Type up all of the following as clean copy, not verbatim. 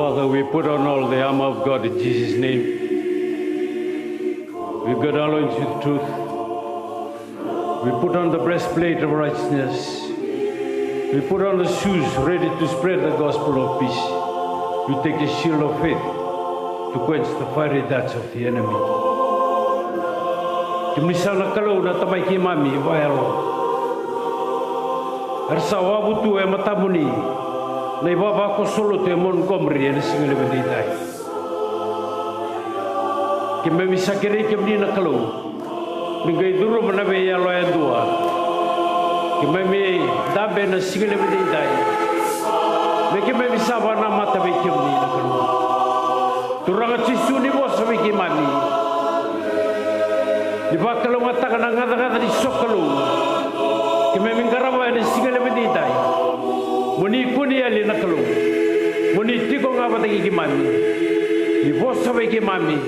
Father, we put on all the armor of God in Jesus' name. We gird our loins with truth. We put on the breastplate of righteousness. We put on the shoes ready to spread the gospel of peace. We take the shield of faith to quench the fiery darts of the enemy. Kimisana kalau na tamay kimami vayalo. Ersa wabutu e matamuni. Na ibaba ko solo te Montgomery e singale beditay. Kimemi sakere kimni na kalau. Mingay duro manabe yalo e dua. Kimemi dabe na singale beditay. Kimemi sabana mata be kimni na kalau. Turanga sisuni mo sabi kimami. Di ba kalau ngata kana ngata di sokalo. Kimemi ngarawa e singale beditay. Muni kuni ali nakalo, muni tiko ngapa tagi kimami, di bos sabai kimami,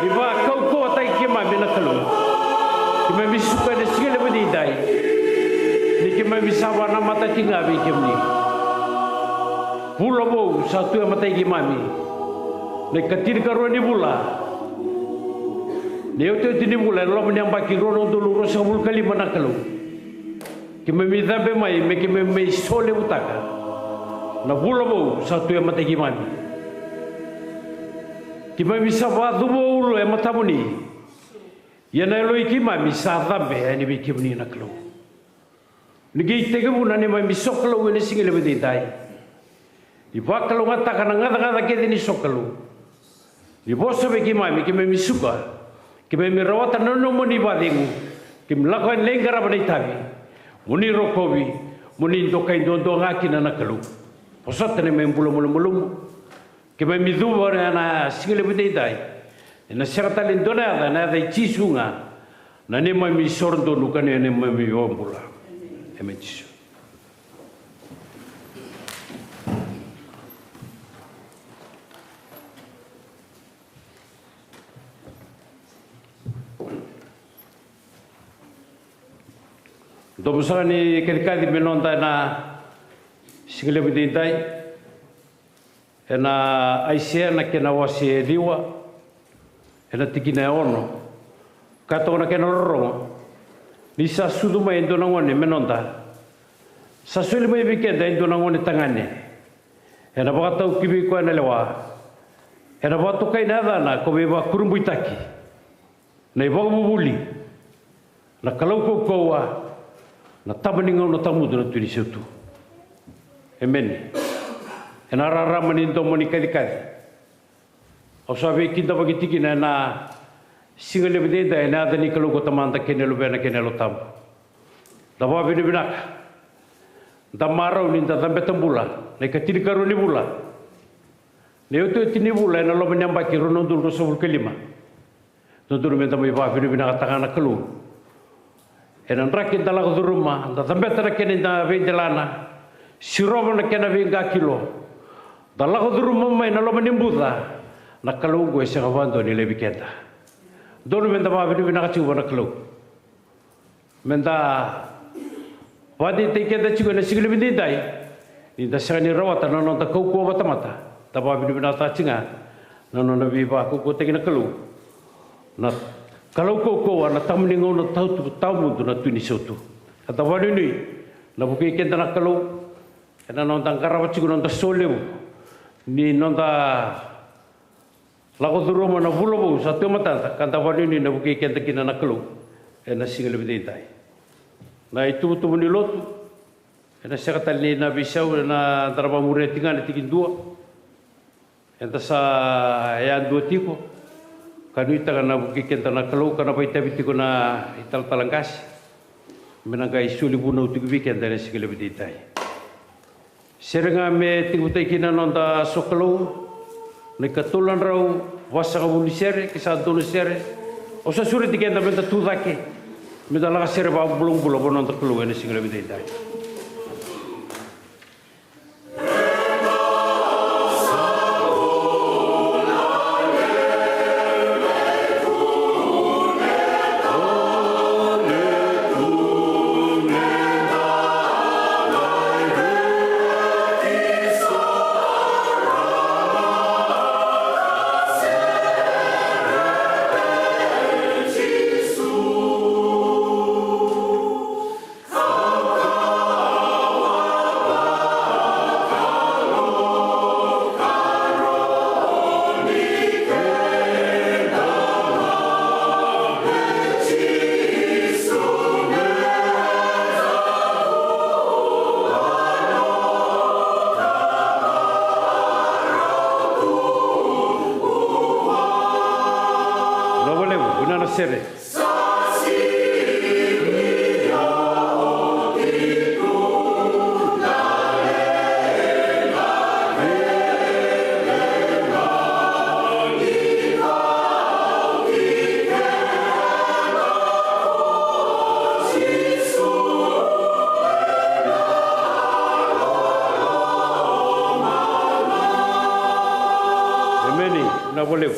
di ba kau tagi kimami nakalo, kimami suka de segala bedidai, di kimami sawana mata tingabi kimni, pulau bau satu yang mata kimami, di katir karuni bula, di itu tini bula, lo menyambaki rono dulu rosabul kali mana kalau. Kimemi dabe mai me kimemi sole utaka na bulabo satu yang mata kimami kimemi sabadu bolu yang mata muni yana loi kimami sadabe ani bi kimni naklo nigi tege bunani mai soklo wene singile bedai ibakalo ngata kana ngata ke ni soklo iboso be kimami kimemi suka kimemi rawata nono moni badingu kimlakon lengara badai tabi muni rokowi muni dokai dondo ngaki na nakalu posat ne membulu mulum ke me midu ora na singile bedai na serta lindona na dai chisunga na ne mai mi sordo lukane ne mai mi ombula emechisu Domusani kerikadi menonta na singile bedai ena aisia na kena wasi diwa ena tikina ono kato na kena rongo ni sa sudu mai ndona ngone menonta sa suli mai bikenda ndona ngone tangane ena bakatau kibi ko na lewa ena batu kai nada na ko be ba kurumbuitaki na ibo bubuli na kalau ko koa na tabaninga no tamudu na tuni setu amen ena rara manindo moni kadikadi o sabe kinda bagitiki na singale bedenda ena dani kalau ko tamanta kenelo bena kenelo tam dawa bini binak damaro ni da tambe tambula ne katiri karuni bula ne utu tini bula na lo menyamba ki rono dul rasul kelima tutur menta mai ba bini binak tangana kelu enan rakin dalam rumah, da tambe tara kene da vendelana, siroba na kena venga kilo. Dalam rumah mai na lo menimbuda, na kalau gue sekavando ni lebih kenta. Donu menda ba bini bina kacu na kalau. Menda wadi teke da cigo na sigli bini dai. Ni da sani rawata na nonta kau ko mata mata. Da ba bini bina ta cinga. Na nona biba ko teke na kalau. Na kalau kau na tamningo na tamu tu na tuni sotu. Kata wani ni na bukai kenta na kalau na nonta karawa cigo nonta soleu ni nonta lago duroma na bulobo satu mata kata wani ni na bukai kenta kina na kalau na single bedai. Na itu tu ni lotu na sekatan ni na bisau na daraba muretinga na tikin dua. Enta sa yan dua tiko. Kanu ita kana bukikenta na kalau kana paita bitiko na ital talangkas menangga isuli buno tugbiken dari segala beditai serenga me tigutai kina nonta sokalo ne katulan rau wasa kabuli sere kisantun sere osa suri tikenda menta tudake menta laga sere ba bulung bulo nonta kalau ne segala beditai sere. Na voleu.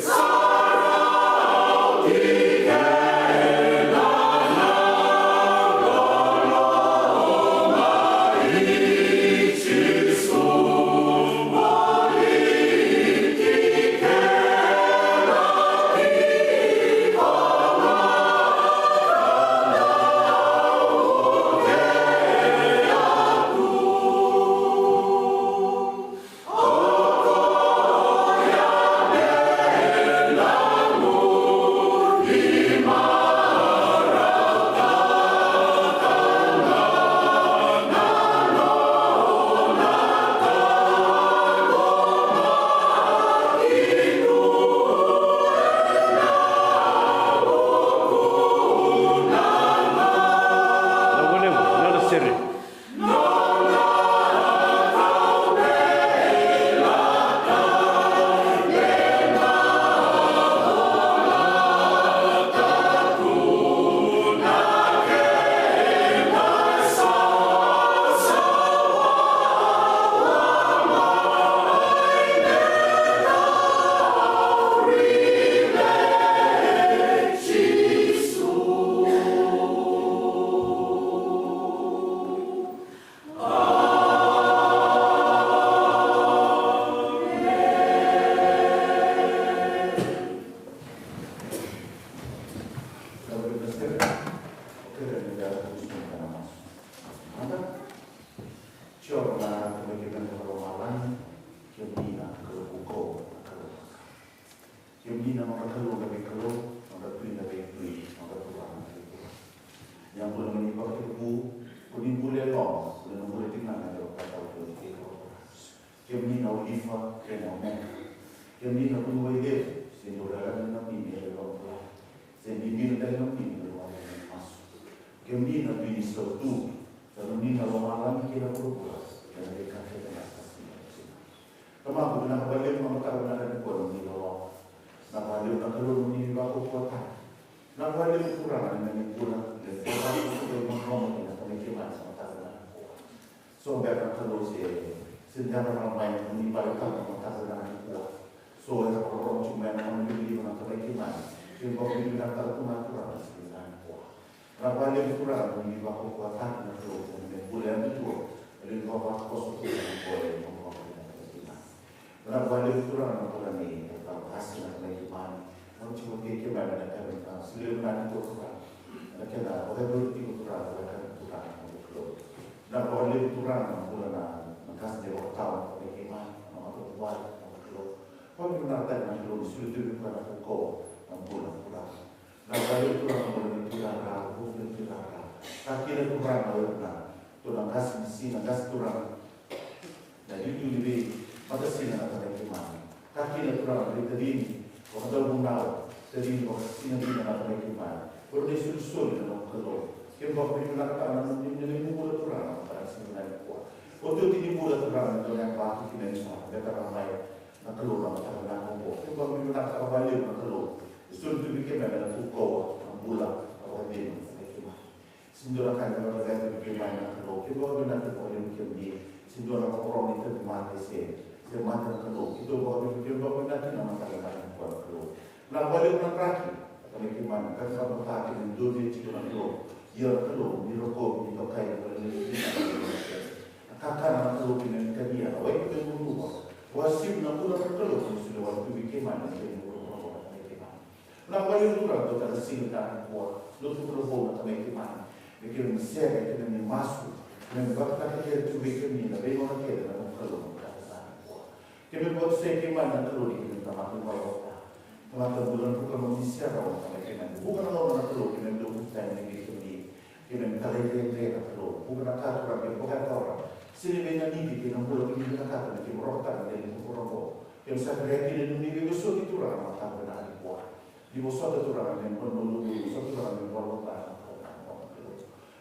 mo sota turanga nem pon mo sota turanga nem pon ta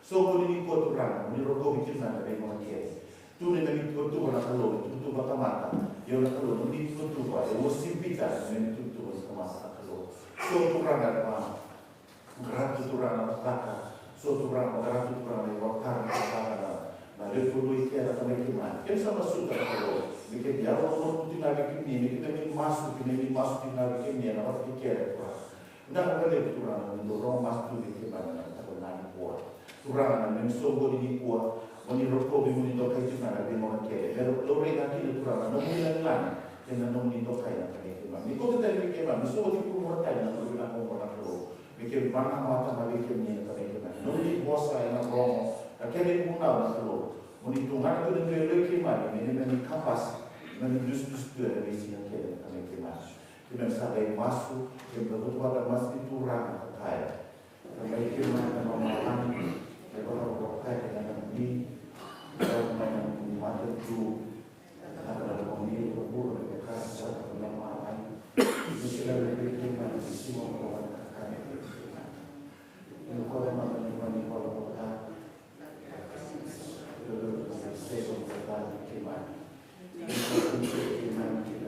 so ko ni ko turanga ni ro ko bikin na be mo ke tu ne ni ko tu na kalo tu ba kamata yo na kalo ni tu ba yo simpita ne tu ba kamata kalo so turanga ma gratu turanga taka so turanga gratu turanga yo karna na refolui que era também que mais que essa massuta kalo ni ke dia ro no tu na ke ni ni masu que na ke ni na ba que era na ko le turanga ni ro masu que ba na ta na ko turanga nem sogo di kuah oni roko bi muni dokai tu na be mo ke pero lo re na ki turanga no muni lan ke na no muni dokai na ke ma ni ko te te ke ma so di ku mo tai na ko na ko na ko me ke bana ma ta na be ke ni na ke ma no ni bosa na romo na ke ni mu na ko muni tunga ko de le ke ma ni ni kapas na ni dus tu de be si na ke ma que não sabe masu que produto ada mas turanga kai também que mana mamahan kalau kai dengan ni kalau mana mata tu ada kami kubur dekat satu mamahan mesti ada kita di semua orang akan ini kalau mana ni kalau kita sesuatu yang kita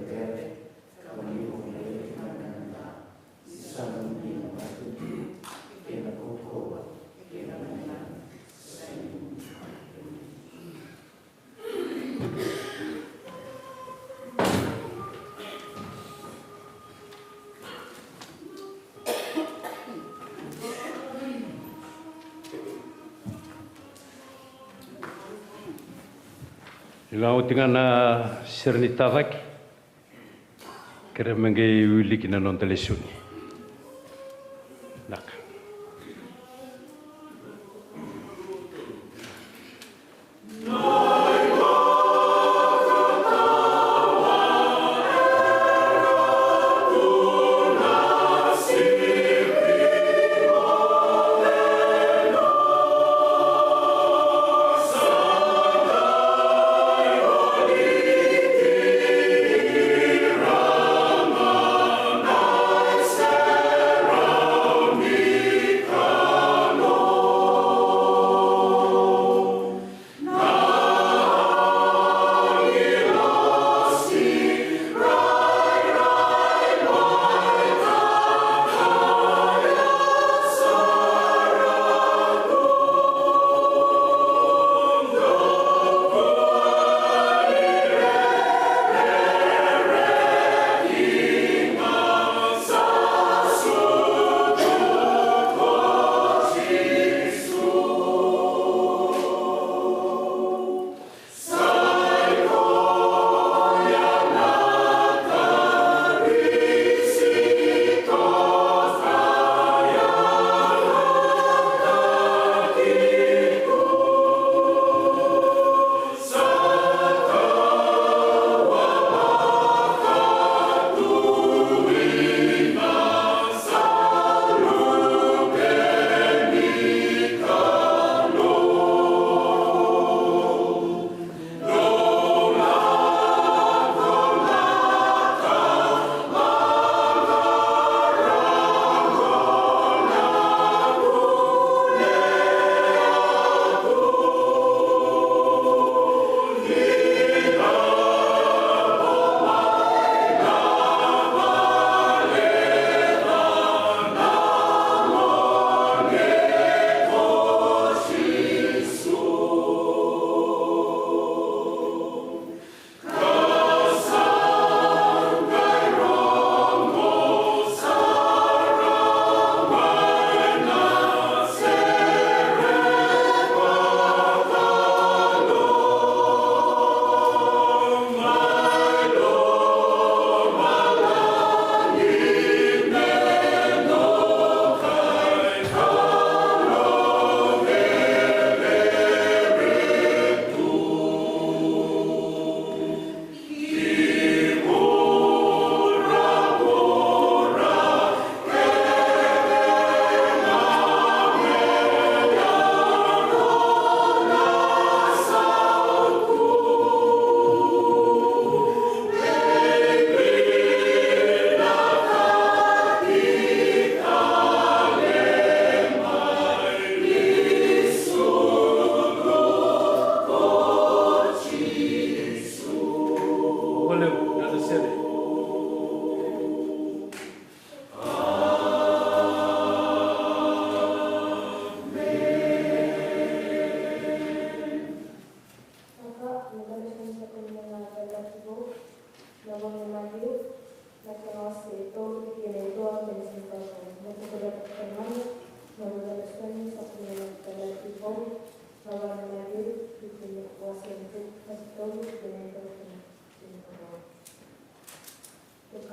Ila o tingana sernitavaki kere mengai ulikina non telesuni. Nak. Yes.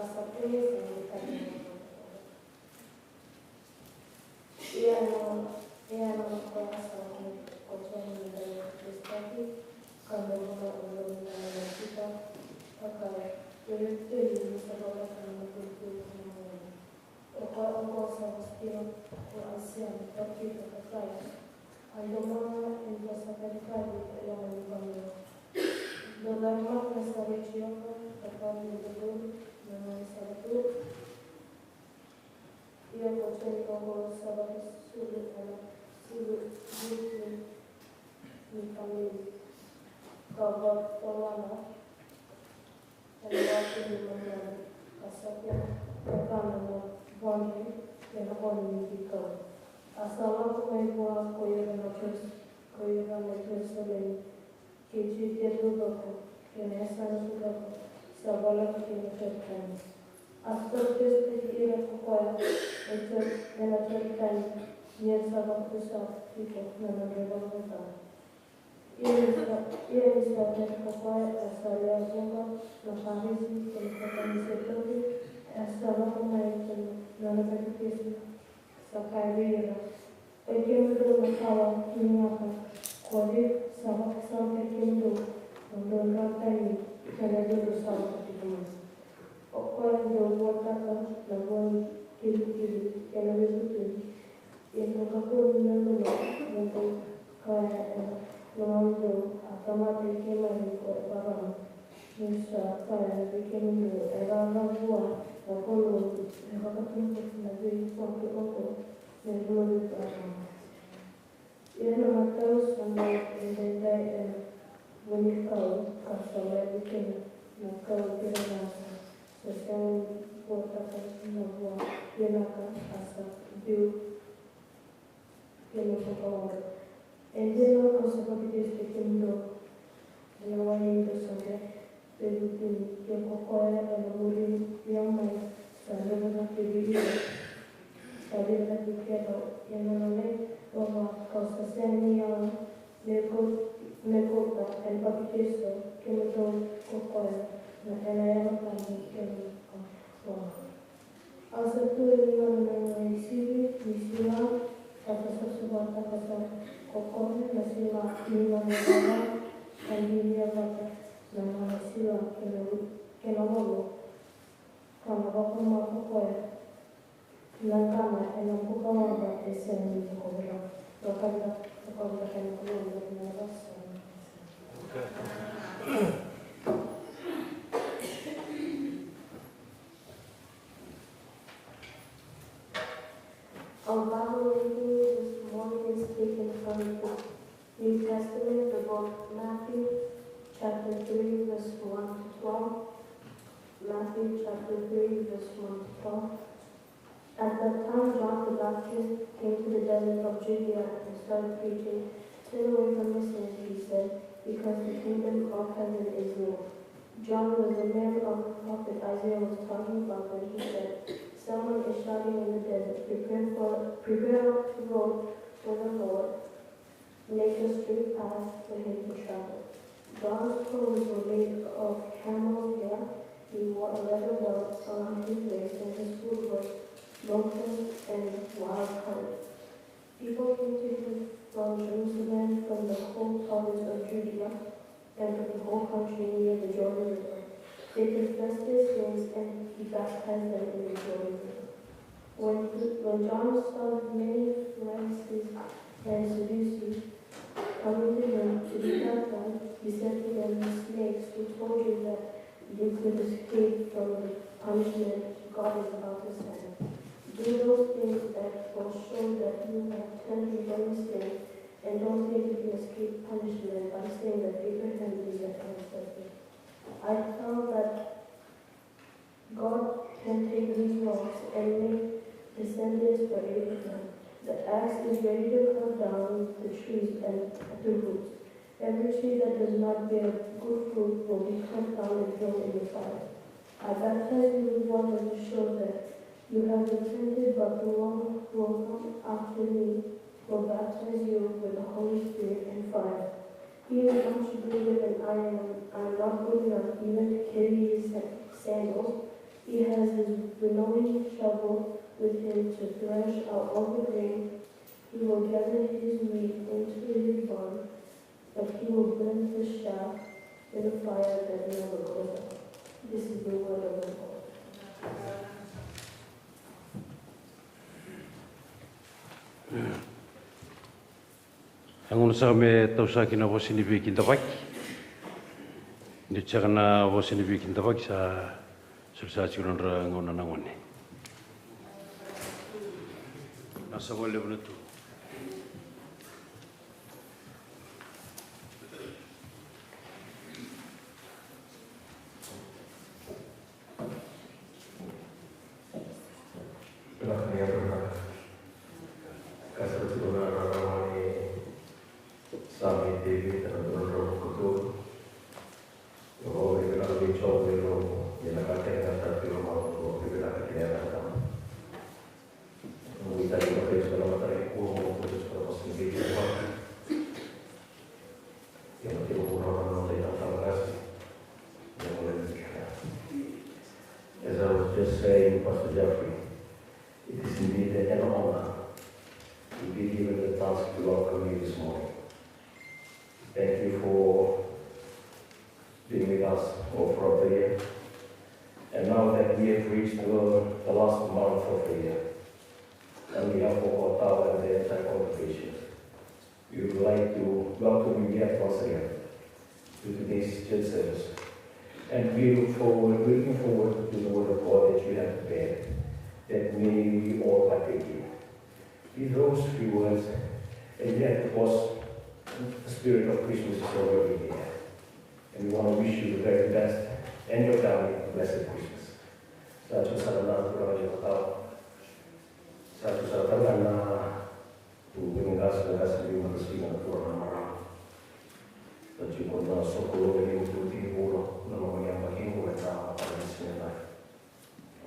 hasta que se me Erano coração contendo destaque quando uma universidade acaba eu tenho agora como cultura o qual possa vestir o anciano aqui para trás ainda uma em vossa caridade é um bando do Dharma nessa região da parte do mundo na nossa cultura e a contendo como sabe Sulu ni kami kabar tolana dan waktu di mana kasatnya karena bani yang orang ini kau asal aku membuat koyuran terus oleh kecil terlalu yang esok sudah sabala kita terkan asal terus koya itu yang terkan Yes, I want to stop people when I'm able to stop. Ieri stata poi a stare a lungo, la parisi, che il catalizzatori, e stava come non aveva chiesto, saccare e che mi domandava minata, quasi stava sempre chiedendo, non doveva tenere, che ne devo stare praticamente. O quando ho guardato la buona che ne avevo tutti, yang terkabul dengan untuk kaya mengambil agama dikemai oleh barang Nusa kaya dikemai era buah nakolo nakakatunggu lagi waktu aku menurut agama. Ia nama tahu sama indai menikau kasar dikemai nakal kerana sesuatu portakan sebuah ia nak asal biu and then also because the kingdom and the way the Sunday, they would be Yokoya and the Murim, young men, so never have to be here. So they let me get out in the lake of Costa Sania, Nekota, and Papicheso, Kimoto, Kokoya, and I ever found in also, two in the city, Mishima. Kata sesuatu kata kokohnya nasilah lima negara dan dunia kata nama nasilah kenapa karena bapak mau kokoh langkahnya yang bukan ada desen di kokoh bahkan kokoh kan keluar dari neraka. Our Bible reading this morning is taken from the New Testament, the book Matthew, chapter 3, verse 1 to 12. Matthew, chapter 3, verse 1 to 12. At that time, John the Baptist came to the desert of Judea and started preaching, "Turn away from your sins," he said, "because the kingdom of heaven is near." John was the man of the prophet Isaiah was talking about when he said, "Someone is shouting in the desert, prepare the road for the Lord, make a straight path for him to travel." John's clothes were made of camel hair. He wore a leather belt around his waist, and his food was locusts and wild honey. People came to him from Jerusalem, from the whole province of Judea, and from the whole country near the Jordan River. They confessed their sins, and he baptized them in the Jordan River. When John saw many Pharisees and Sadducees coming to him to be baptized, he said to them, "The snakes who told you that you could escape from the punishment God is about to send. Do those things that will show that you have turned from your sin, and don't think you can escape punishment by saying that Abraham is your ancestor. I tell that God can take these rocks and make descendants for Abraham. The axe is ready to cut down the trees and the roots. Every tree that does not bear good fruit will be cut down and thrown in the fire. I baptize you with water to show that you have repented, but the one who will come after me will baptize you with the Holy Spirit and fire. He is much greater than I am. I am not good enough even to carry his sandals. He has his winnowing shovel with him to thresh out all the grain. He will gather his wheat into his barn, but he will burn the chaff in a fire that never goes out. This is the word of the Lord. Angono sa me tausaki na vosi ni viki ndavaki. Ni tsaka na vosi ni viki ndavaki sa sulsa chirondra ngona nangone. Nasa wale vana tu. As I was just saying, Pastor Jeffrey, it is indeed an honor to be given the task to welcome you this morning. Thank you for being with us all throughout the year. And now that we have reached the last month of the year, on behalf of our tower and the entire congregation, we would like to welcome you yet once again to today's church service. And looking forward to the word of God that you have prepared, that may we all partake in. With those few words, and yet of course, the spirit of Christmas is already here. And we want to wish you the very best and your family a blessed Christmas. Satu sarana kurang jauh, satu sarana mengas di mana sih nak kurang marah. Tapi kalau sokolo ini untuk timbul, nama yang bagi mereka pada sini.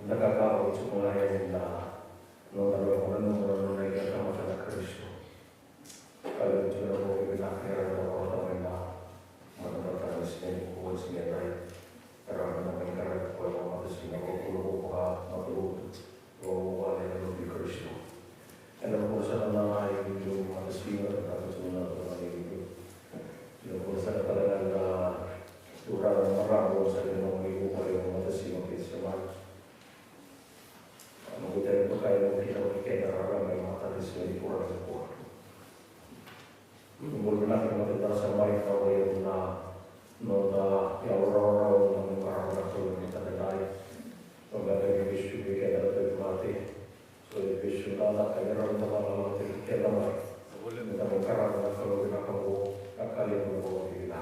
Mereka kau semua yang orang yang sama sama Kristus. Kalau kita mau kita kira orang yang mana pada sini buat sini lain. Karena mereka kalau pada sini kalau ada yang lebih Kristus. Dan urusan lain itu pada sini pada semua orang itu. Yang urusan kalian orang marah urusan yang mengibu pada pada sini Kristus. Kita berkait kita berkait orang yang mata di sini kurang sempurna. Kemudian kita sampai kalau yang nona yang orang-orang yang mengarahkan kalau kita ada mengenai isu kita ada mati. So isu nana kaya orang orang kita mati. Kita mengarahkan kalau kita kamu akal yang berbuat kita.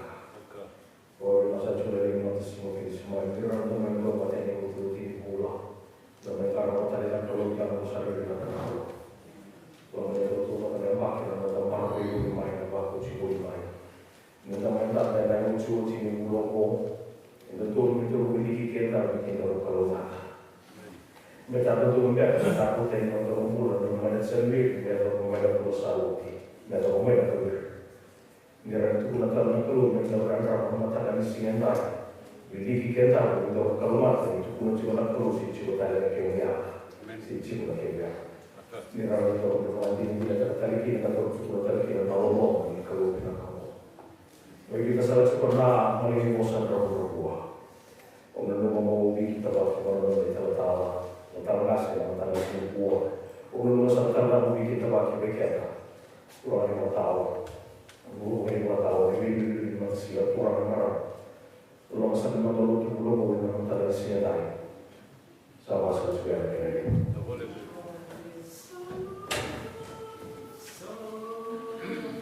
Kalau masa sudah lima semua ini orang yang berbuat yang betul pula. Dan kalau tadi kalau kita besar kita tahu. Kalau kita tu kita makin ada tempat itu main apa kucing main. Kita main tak ada yang lucu sini pulau itu beli kita kalau nak. Mereka tu mereka takut dengan orang pulau mereka sendiri mereka berusaha mereka tu. Mereka tu nak kalau mereka orang mata kami singgah. Beli kita untuk kalau mati itu pun cuma perlu si cuma tali kaya, si cuma kaya. Ni orang itu orang ini dia tali kita atau cuma tali kita nolong ni kalau kita kamu. Bagi kita salah pernah melihat bosan berbuah. Orang itu mau kita bawa orang itu tahu, tahu nasi, tahu nasi buah. Orang itu salah kita bawa kita. Orang itu tahu, orang itu tahu. Ini masih orang marah. Kalau masa lima tahun itu belum boleh mengenal sini lain, sama sesuai dengan ini. Thank you.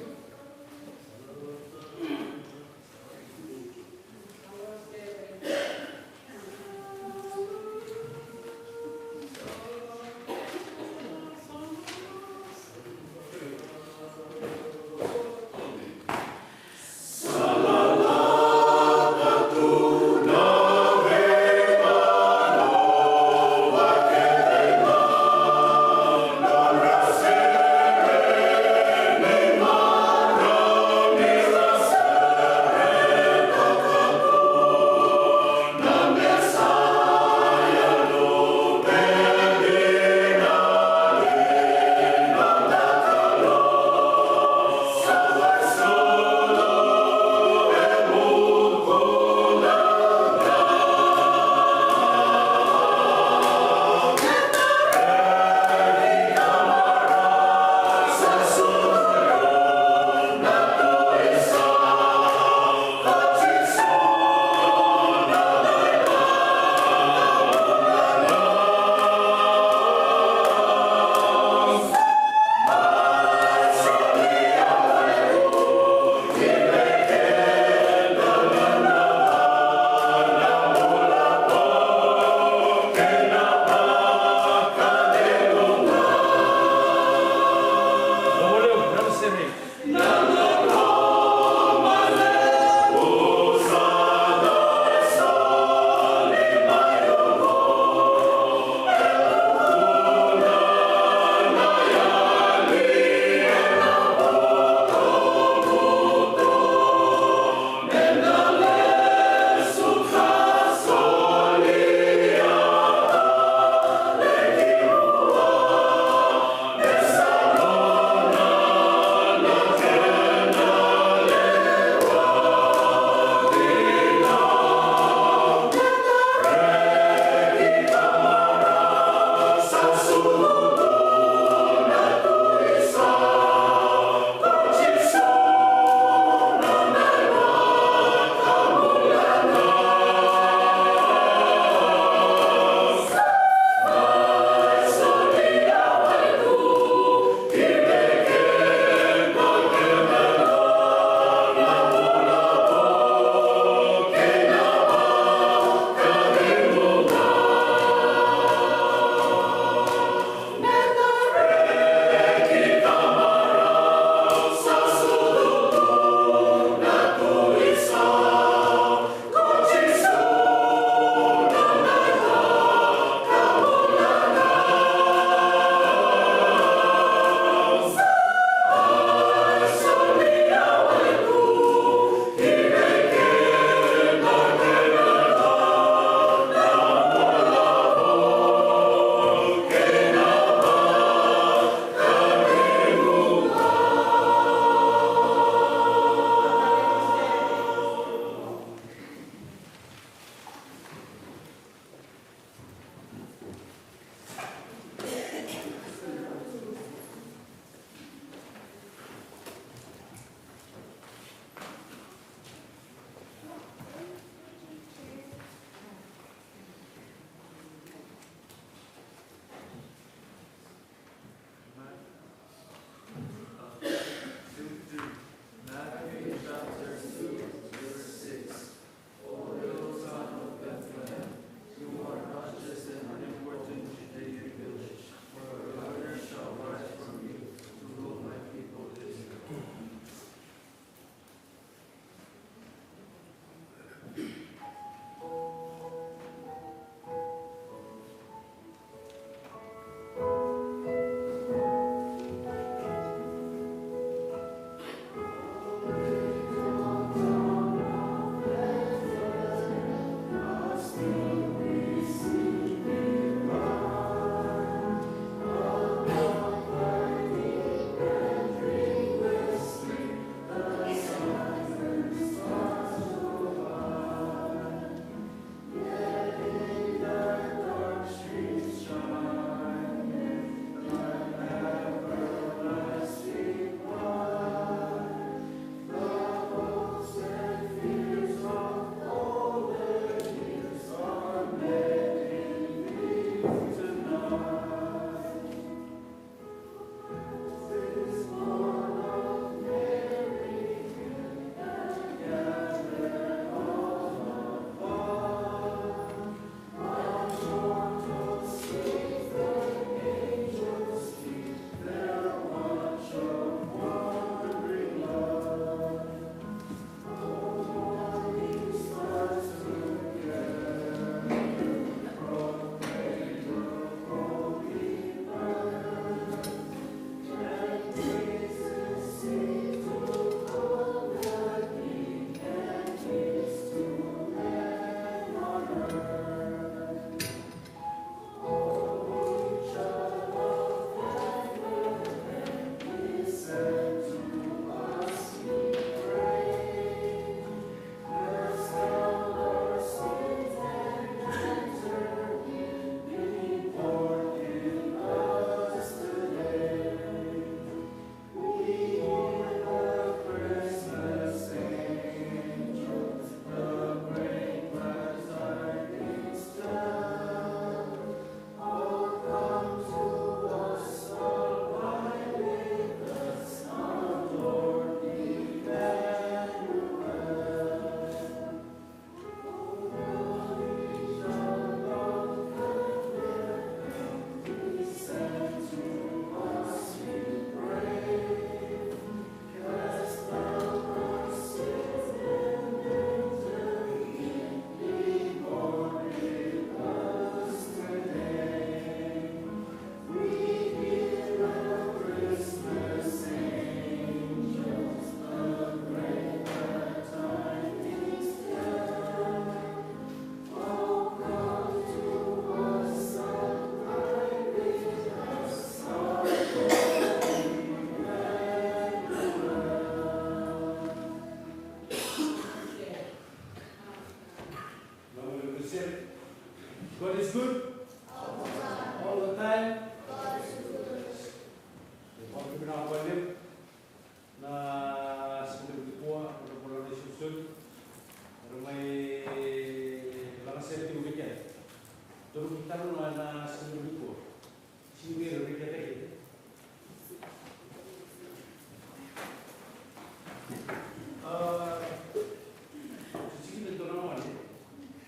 Sisi dona mani,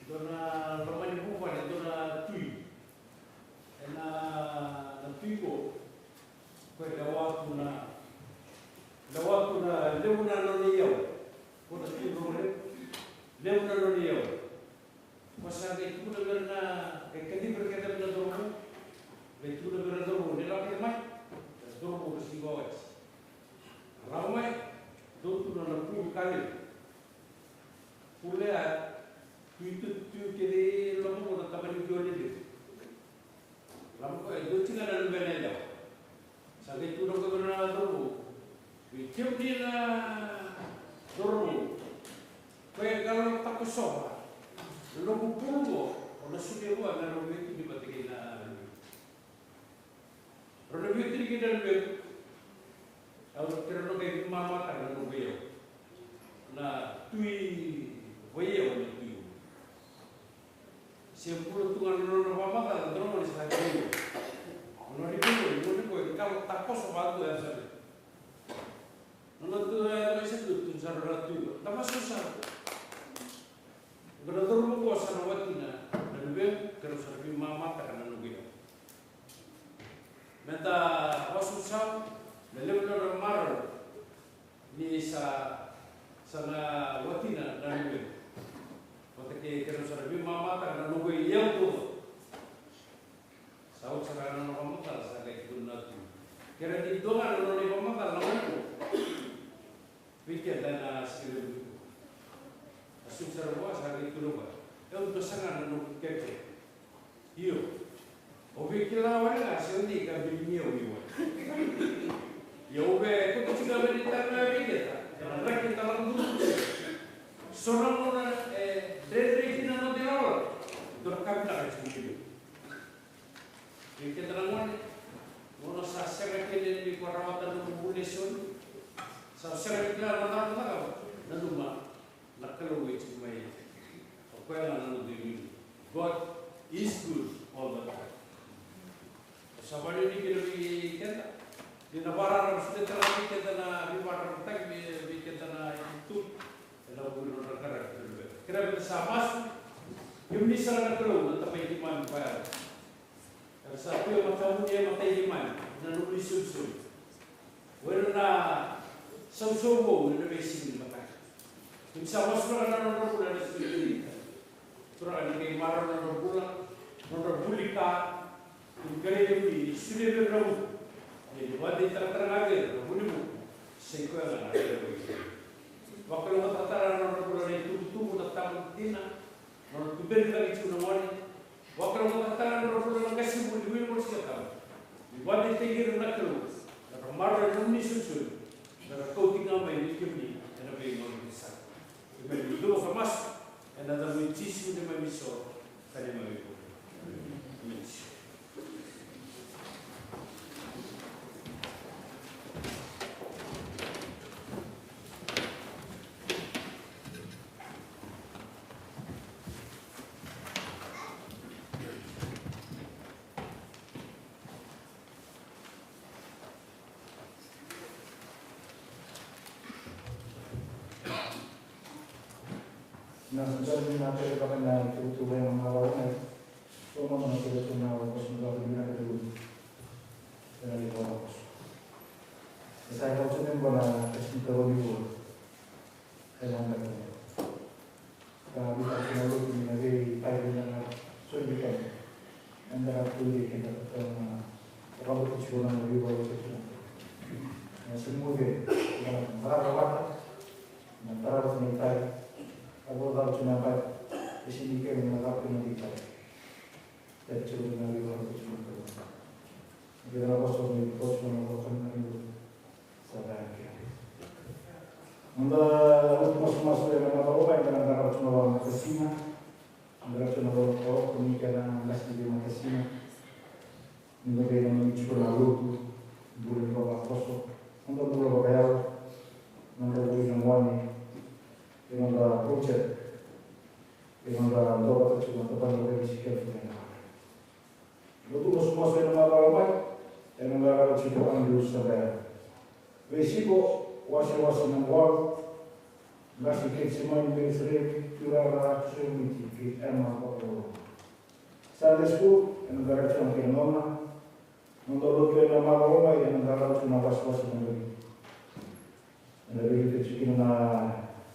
dona ramai bukan, dona tui, na tui ko, kau lawat na lewuna noni yau, kau dah tui boleh, lewuna noni yau, pasal itu pun berna, kadi berkata berna dormu, itu pun berna dormu, ni lagi mai, dormu bersih bawah, ramai, dormu na pun kali. Pulea tu kiri lamu na taman jual ni. Lamu ko do tinga na benela. Sabe tu ro ko na doro. Tiap ni na doro. Ko kalau tak soha. Lamu purgo ona sude wa na ro metu di batikina. Ro metu di kidan be. Kalau kira no ke mama ta na ro be. Na tui Voyez, on est plus. Si on peut tout en nous revoir, on doit les faire. On a dit que quand ta poche va tout faire. On a tout laissé tout ça relatif. La masse ça. Berada rumah kuasa nawatina, dan lebih kerana serbi mama kerana nugia. Meta wasusau, lebih orang marah ni sana watina dan lebih. Waktu kerana serbi mama kerana nugia yang tu. Saud sekarang orang mata sebagai guna tu. Kerana di doa orang mama kerana nugia. Fikir dan sekali. Asum serba sebagai keluar. Eu estou sangat nak keke. Iyo. Obi kila wala sendi ka bilinyo iyo. Yo be ko tiga menit na bigeta. Nak kita landu. Sonam na dredre kina no de oro. Dor kapta ka chini. Kita langon mono sa sega kene ni ko rawatan no buleson. Sa sega kila na ka. Nanuma. Nakalo which may God is good all the time. Sabari ni kira kita di negara orang sudah terlalu kita na bicara tentang kita na itu adalah guru negara kira bersama yang misalnya kalau tapi iman bayar satu yang macam dia mata iman dan nulis susu warna susu lebih sini mata bisa masuk dalam orang bulan itu. Surah ini marah orang bulika, kerja ini sudah berlalu. Jadi wadi terang aja, bulimu, sekolah ada begitu. Waktu orang tertara orang bulan itu mudah tahu dina, orang kuberi lagi cuma wadi. Waktu orang tertara orang bulan kasih bulimu mesti tahu. Wadi tinggi nak terus, orang marah ini susun, orang kau tinggal main di kiri, ada orang besar. Itu famas. Another muitíssimo de uma missão para uma vida. Jadi nanti kita akan itu yang mengawalnya, semua nanti kita mengawal semua dunia itu dari bawah. Saya tahu cuma pada kesimpulan itu, saya nampak. Kalau kita cuma lu menjadi payudara sulikan, antara tujuh kita orang kecil orang lebih bawah itu. Semua dia, antara menikah. Aku tahu cuma apa di sini kan menganggap pendidikan dan cuma lagi orang cuma berdoa. Kita nak kosong itu sampai. Untuk masuk yang mana apa yang antara cuma orang kesina, antara cuma orang pemikiran belas di mana kesina, untuk yang mencuba lalu boleh bawa kosong, untuk boleh bayar, untuk boleh nangwani. Dengan project, dengan doa tercuma tempat yang disikir dengan. Lalu semua saya nama ramai, dengan cara cerita ambil saudara. Risiko wasi ng wal, gasi kek siman beres rep, curara sumiti kek ema pokoro. Sunday school, yang negara cuma kena nona, untuk lu yang nama Roma yang negara cuma was-was dengan dari itu cuma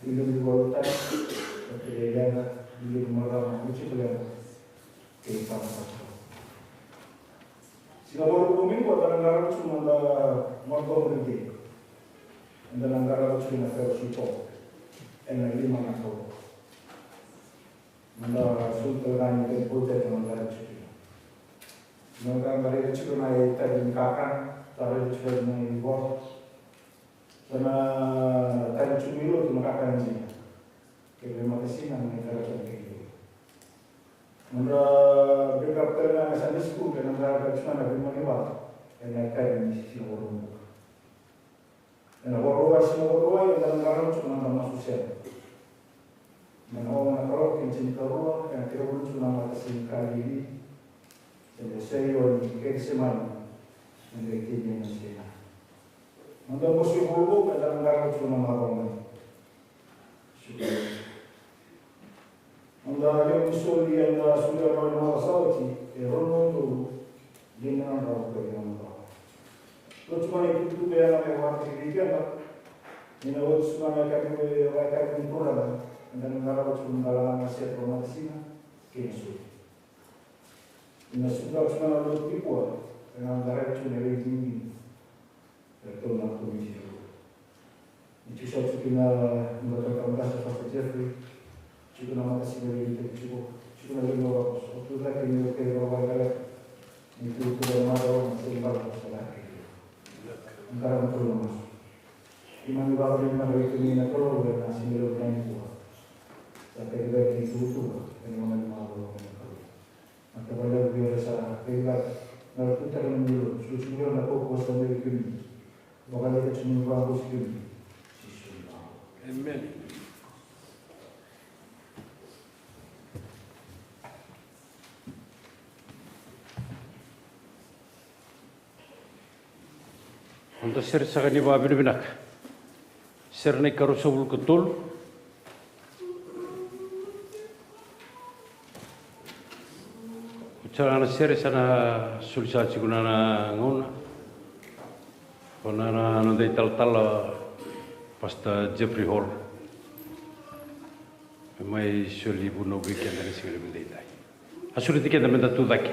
ilu di kota, seperti dia ilu malam lucu tu kita pasal. Singapura bumi kota negara cuma Montgomery, dan negara cuma Ferguson, yang lima nakau. Manda sultan yang berputih negara cuma. Negara cuma naik tadi kakan, tarik cuma naik bawah. Karena tadi cuma itu tu makanan ni, kerana makasih nama negara cuma itu. Manda berkata dengan Sunday school kerana negara cuma ada lima lewat, kerana tadi ni sisi orang. Kerana orang semua yang negara cuma nama sosial. Orang kalau kencing terus, yang kita pun cuma makasih kali ini, jadi saya orang keseman mengerti manusia. Manda musuh buruk dalam negara cuma malam. Manda yang musuh dia anda sudah orang masalah orang tu dia nak orang yang apa. Terus cuma itu dia nak orang kerja, ni nak cuma nak kami program. Dan negara cuma dalam masyarakat Palestina, Kensu. Ini sudah cuma lalu tipu, dengan negara cuma lebih tinggi. Betul nak komisi. Itu saya cuma melakukan bahasa Pastor Jeffrey, cuma nama kasih beri itu cuma lagi orang. Waktu lagi ni okey orang galak. Itu dalam orang masih baru selagi. Negara betul mas. Iman baru yang mereka ini nak keluar dan masih belum itu. Sampai kita ditutup dengan malu. Maka pada biasa kita nak putar dulu, susunnya nak fokus pada itu. Maka kita cuma fokus itu. Amen. Untuk sersakan ibu abis binak, sernek karusobul ketul. Cara seri sana sulsa cikunana ngona, konana nanti tal pasta Jeffrey Hall, mai suli buno weekend dari sini benda ini. Asuri tiket minta tu dak,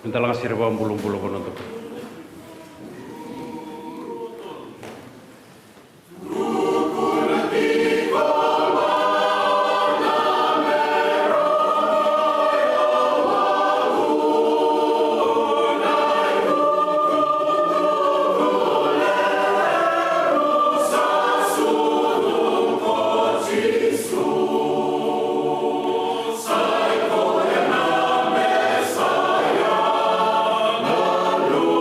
minta lang sirba bulung kono tu. Lord.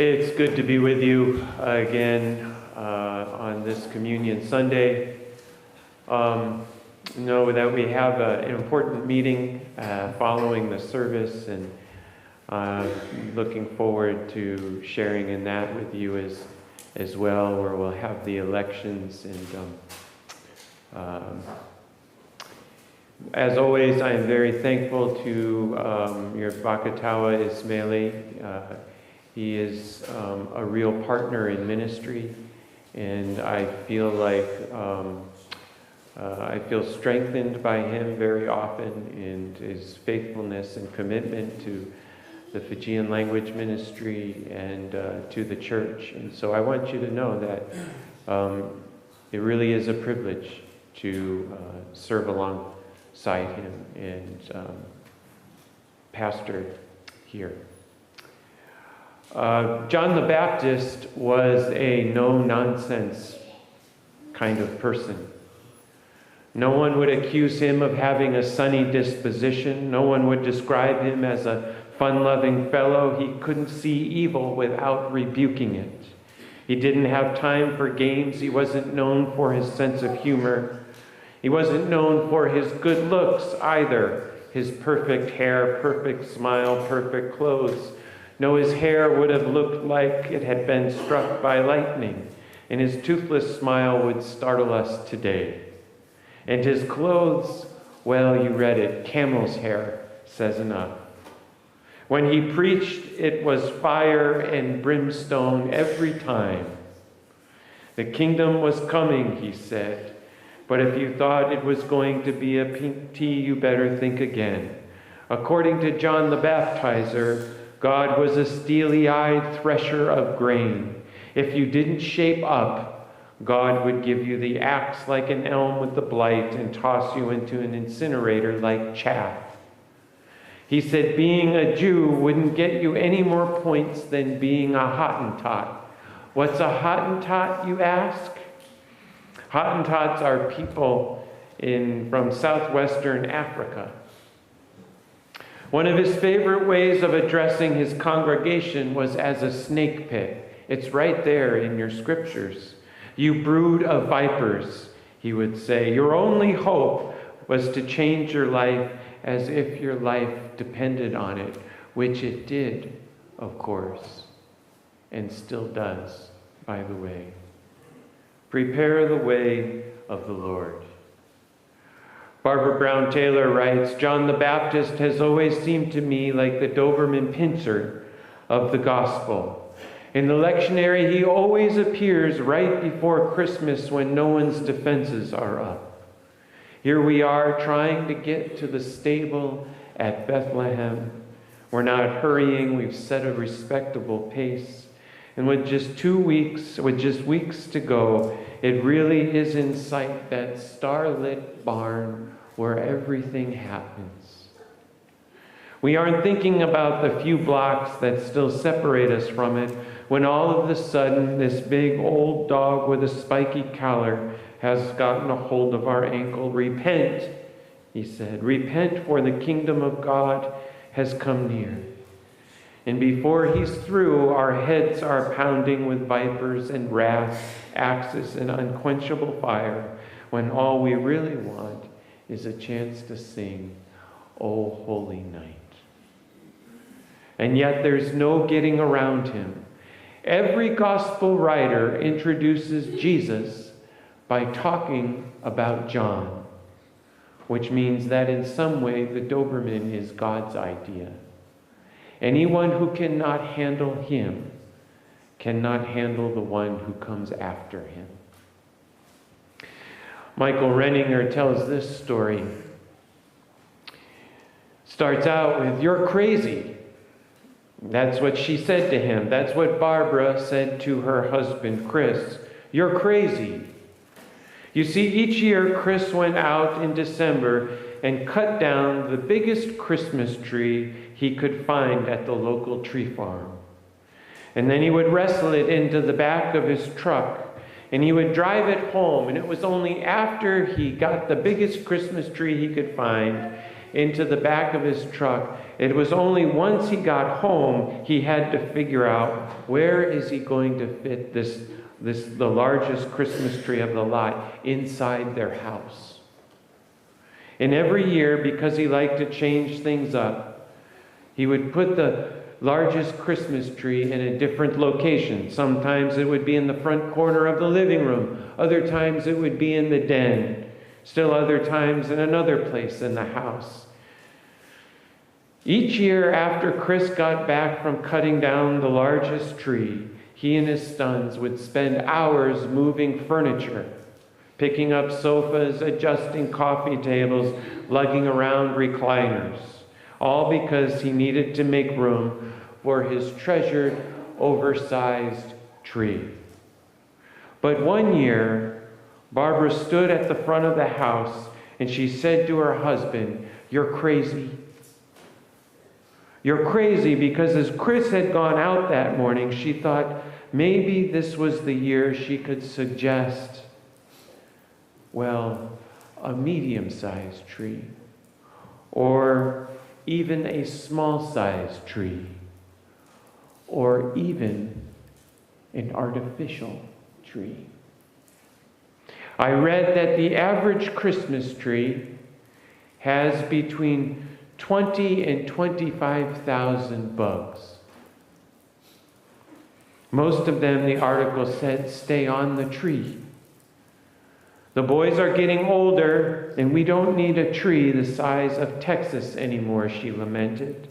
It's good to be with you again on this Communion Sunday. Know that we have an important meeting following the service, and looking forward to sharing in that with you as well, where we'll have the elections. And as always, I am very thankful to your Bakatawa Ismaili. He is a real partner in ministry, and I feel like I feel strengthened by him very often in his faithfulness and commitment to the Fijian language ministry and to the church. And so I want you to know that it really is a privilege to serve alongside him and pastor here. John the Baptist was a no-nonsense kind of person. No one would accuse him of having a sunny disposition. No one would describe him as a fun-loving fellow. He couldn't see evil without rebuking it. He didn't have time for games. He wasn't known for his sense of humor. He wasn't known for his good looks either. His perfect hair, perfect smile, perfect clothes. No, his hair would have looked like it had been struck by lightning, and his toothless smile would startle us today. And his clothes, well, you read it, camel's hair says enough. When he preached, it was fire and brimstone every time. The kingdom was coming, he said, but if you thought it was going to be a pink tea, you better think again. According to John the Baptizer, God was a steely-eyed thresher of grain. If you didn't shape up, God would give you the axe like an elm with the blight and toss you into an incinerator like chaff. He said being a Jew wouldn't get you any more points than being a Hottentot. What's a Hottentot, you ask? Hottentots are people from southwestern Africa. One of his favorite ways of addressing his congregation was as a snake pit. It's right there in your scriptures. You brood of vipers, he would say. Your only hope was to change your life as if your life depended on it, which it did, of course, and still does, by the way. Prepare the way of the Lord. Barbara Brown Taylor writes, John the Baptist has always seemed to me like the Doberman Pinscher of the gospel. In the lectionary, he always appears right before Christmas when no one's defenses are up. Here we are trying to get to the stable at Bethlehem. We're not hurrying. We've set a respectable pace. And with just weeks to go, it really is in sight, that starlit barn where everything happens. We aren't thinking about the few blocks that still separate us from it, when all of a sudden this big old dog with a spiky collar has gotten a hold of our ankle. Repent, he said. Repent, for the kingdom of God has come near. And before he's through, our heads are pounding with vipers and wrath, axes and unquenchable fire, when all we really want is a chance to sing, O Holy Night. And yet there's no getting around him. Every gospel writer introduces Jesus by talking about John, which means that in some way the Doberman is God's idea. Anyone who cannot handle him cannot handle the one who comes after him. Michael Renninger tells this story. Starts out with, "You're crazy." That's what she said to him. That's what Barbara said to her husband, Chris. "You're crazy." You see, each year Chris went out in December and cut down the biggest Christmas tree he could find at the local tree farm. And then he would wrestle it into the back of his truck, and he would drive it home. And it was only after he got the biggest Christmas tree he could find into the back of his truck. It was only once he got home he had to figure out, where is he going to fit the largest Christmas tree of the lot inside their house. And every year, because he liked to change things up, he would put the largest Christmas tree in a different location. Sometimes it would be in the front corner of the living room. Other times it would be in the den. Still other times in another place in the house. Each year after Chris got back from cutting down the largest tree, he and his sons would spend hours moving furniture, picking up sofas, adjusting coffee tables, lugging around recliners, all because he needed to make room for his treasured, oversized tree. But one year, Barbara stood at the front of the house and she said to her husband, "You're crazy. You're crazy," because as Chris had gone out that morning, she thought maybe this was the year she could suggest, well, a medium-sized tree, or even a small-sized tree, or even an artificial tree. I read that the average Christmas tree has between 20 and 25,000 bugs. Most of them, the article said, stay on the tree. The boys are getting older, and we don't need a tree the size of Texas anymore, she lamented.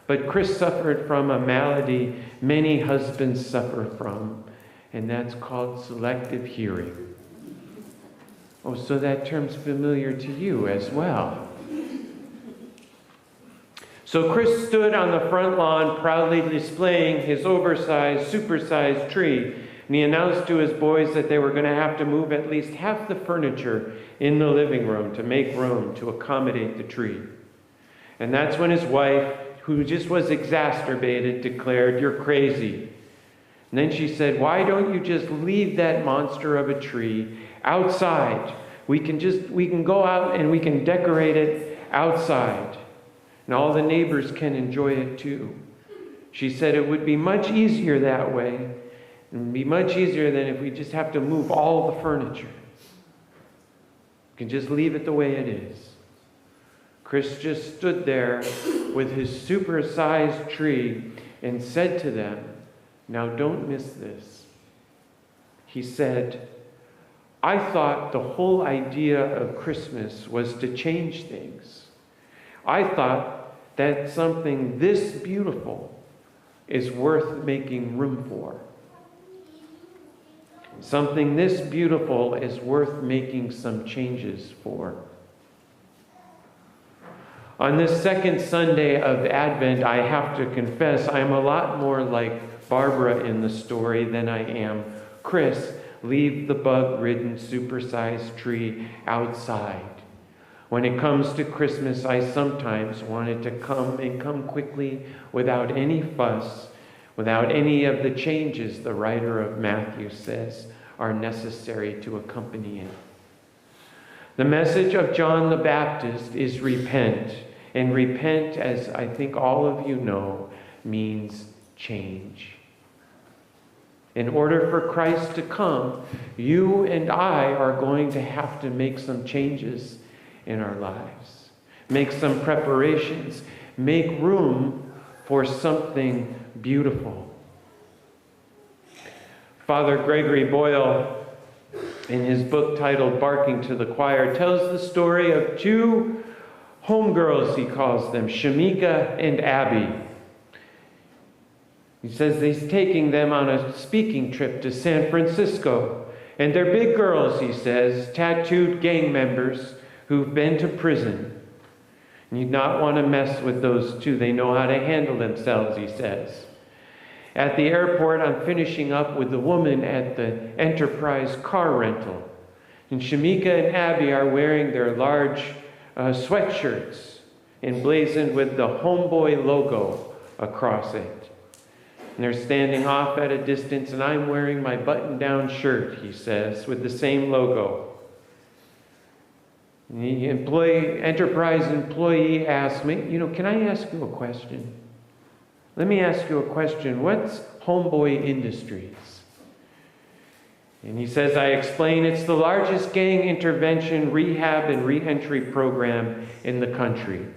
But Chris suffered from a malady many husbands suffer from, and that's called selective hearing. Oh, so that term's familiar to you as well. So Chris stood on the front lawn proudly displaying his oversized, supersized tree, and he announced to his boys that they were going to have to move at least half the furniture in the living room to make room to accommodate the tree. And that's when his wife, who just was exacerbated, declared, "You're crazy." And then she said, "Why don't you just leave that monster of a tree outside? We can go out and we can decorate it outside. And all the neighbors can enjoy it too." She said it would be much easier that way. It would be much easier than if we just have to move all the furniture. We can just leave it the way it is. Chris just stood there with his supersized tree and said to them, "Now don't miss this." He said, "I thought the whole idea of Christmas was to change things. I thought that something this beautiful is worth making room for. Something this beautiful is worth making some changes for." On this second Sunday of Advent, I have to confess, I'm a lot more like Barbara in the story than I am Chris. Leave the bug-ridden, supersized tree outside. When it comes to Christmas, I sometimes want it to come quickly, without any fuss, without any of the changes the writer of Matthew says are necessary to accompany it. The message of John the Baptist is repent. And repent, as I think all of you know, means change. In order for Christ to come, you and I are going to have to make some changes in our lives. Make some preparations. Make room for something beautiful. Father Gregory Boyle, in his book titled Barking to the Choir, tells the story of two homegirls, he calls them, Shamika and Abby. He says he's taking them on a speaking trip to San Francisco. And they're big girls, he says, tattooed gang members who've been to prison. And you'd not want to mess with those two. They know how to handle themselves, he says. At the airport, I'm finishing up with the woman at the Enterprise car rental. And Shamika and Abby are wearing their large sweatshirts emblazoned with the Homeboy logo across it. And they're standing off at a distance, and I'm wearing my button-down shirt, he says, with the same logo. And the enterprise employee asked me, can I ask you a question? Let me ask you a question. What's Homeboy Industries? And he says, I explain, it's the largest gang intervention, rehab, and reentry program in the country.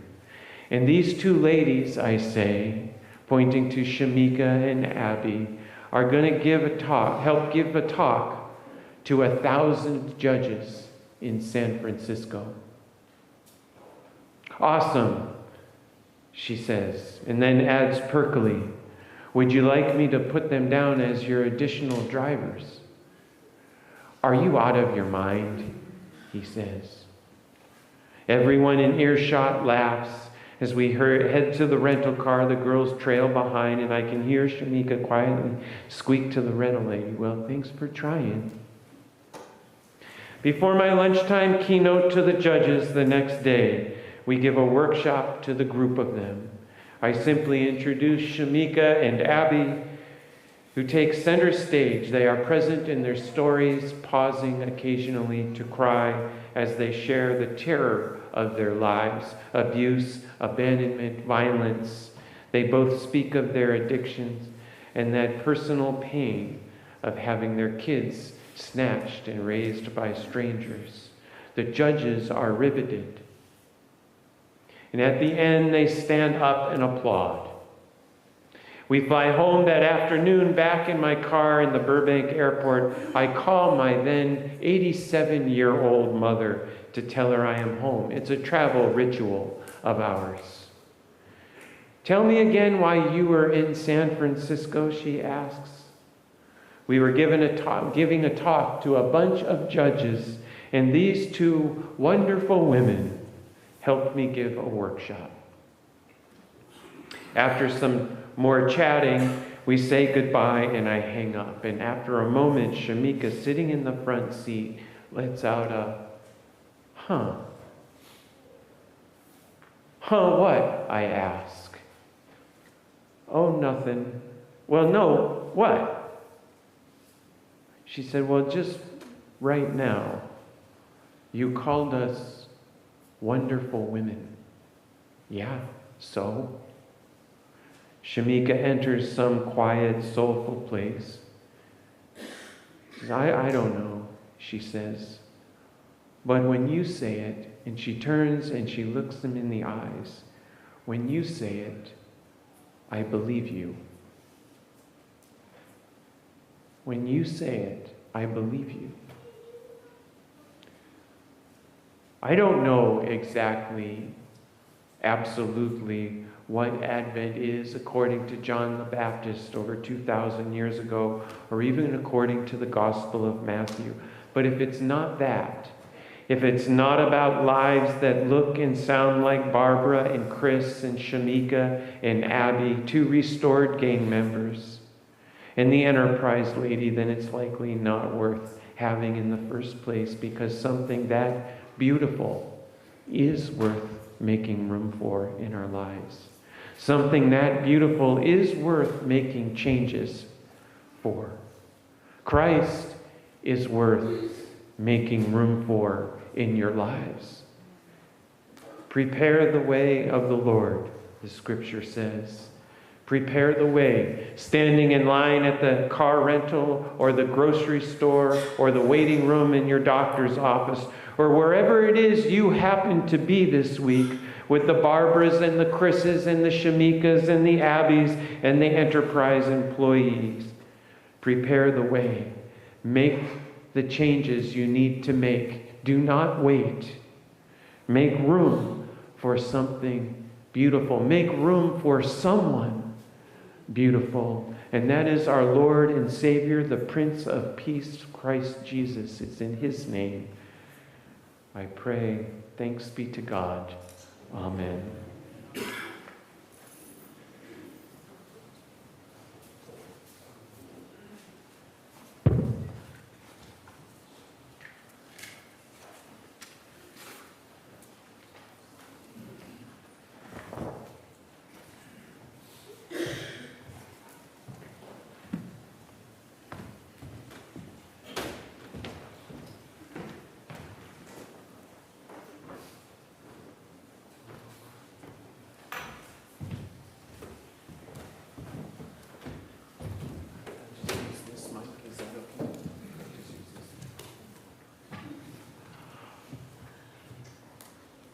And these two ladies, I say, pointing to Shamika and Abby, are going to help give a talk to 1,000 judges in San Francisco. Awesome, she says, and then adds perkily, would you like me to put them down as your additional drivers? Are you out of your mind? He says. Everyone in earshot laughs. As we head to the rental car, the girls trail behind, and I can hear Shamika quietly squeak to the rental lady, well, thanks for trying. Before my lunchtime keynote to the judges the next day, we give a workshop to the group of them. I simply introduce Shamika and Abby, who take center stage. They are present in their stories, pausing occasionally to cry as they share the terror of their lives, abuse, abandonment, violence. They both speak of their addictions and that personal pain of having their kids snatched and raised by strangers. The judges are riveted. And at the end, they stand up and applaud. We fly home that afternoon. Back in my car in the Burbank airport, I call my then 87-year-old mother to tell her I am home. It's a travel ritual of ours. Tell me again why you were in San Francisco, she asks. We were giving a talk to a bunch of judges, and these two wonderful women helped me give a workshop. After some more chatting, we say goodbye and I hang up. And after a moment, Shamika, sitting in the front seat, lets out a, huh. Huh, what? I ask. Oh, nothing. Well, no, what? She said, well, just right now, you called us wonderful women. Yeah, so? Shamika enters some quiet, soulful place. She says, I don't know, she says. But when you say it, and she turns and she looks them in the eyes, when you say it, I believe you. When you say it, I believe you. I don't know exactly, absolutely, what Advent is according to John the Baptist over 2,000 years ago, or even according to the Gospel of Matthew. But if it's not that, if it's not about lives that look and sound like Barbara and Chris and Shamika and Abby, two restored gang members, and the Enterprise lady, then it's likely not worth having in the first place, because something that beautiful is worth making room for in our lives. Something that beautiful is worth making changes for. Christ is worth making room for in your lives. Prepare the way of the Lord, the scripture says. Prepare the way. Standing in line at the car rental or the grocery store or the waiting room in your doctor's office or wherever it is you happen to be this week with the Barbaras and the Chris's and the Shamikas and the Abbies and the Enterprise employees. Prepare the way. Make the changes you need to make. Do not wait. Make room for something beautiful. Make room for someone beautiful. And that is our Lord and Savior, the Prince of Peace, Christ Jesus. It's in His name I pray. Thanks be to God. Amen.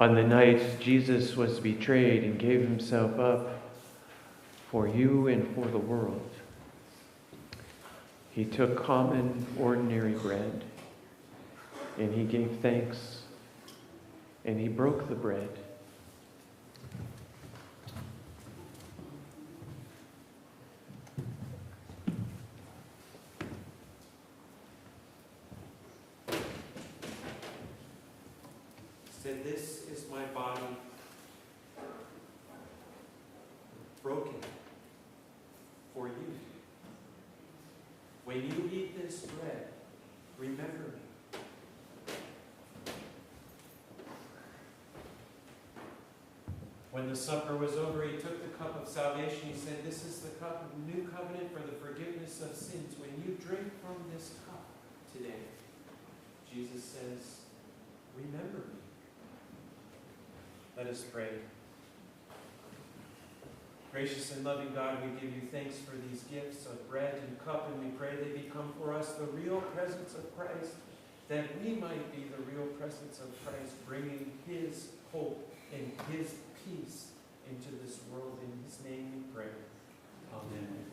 On the night Jesus was betrayed and gave himself up for you and for the world, he took common, ordinary bread, and he gave thanks, and he broke the bread. Said, "This is my body broken for you. When you eat this bread, remember me." When the supper was over, he took the cup of salvation. He said, "This is the cup of the new covenant for the forgiveness of sins. When you drink from this cup today," Jesus says, "remember me." Let us pray. Gracious and loving God, we give you thanks for these gifts of bread and cup, and we pray they become for us the real presence of Christ, that we might be the real presence of Christ, bringing his hope and his peace into this world. In his name we pray. Amen.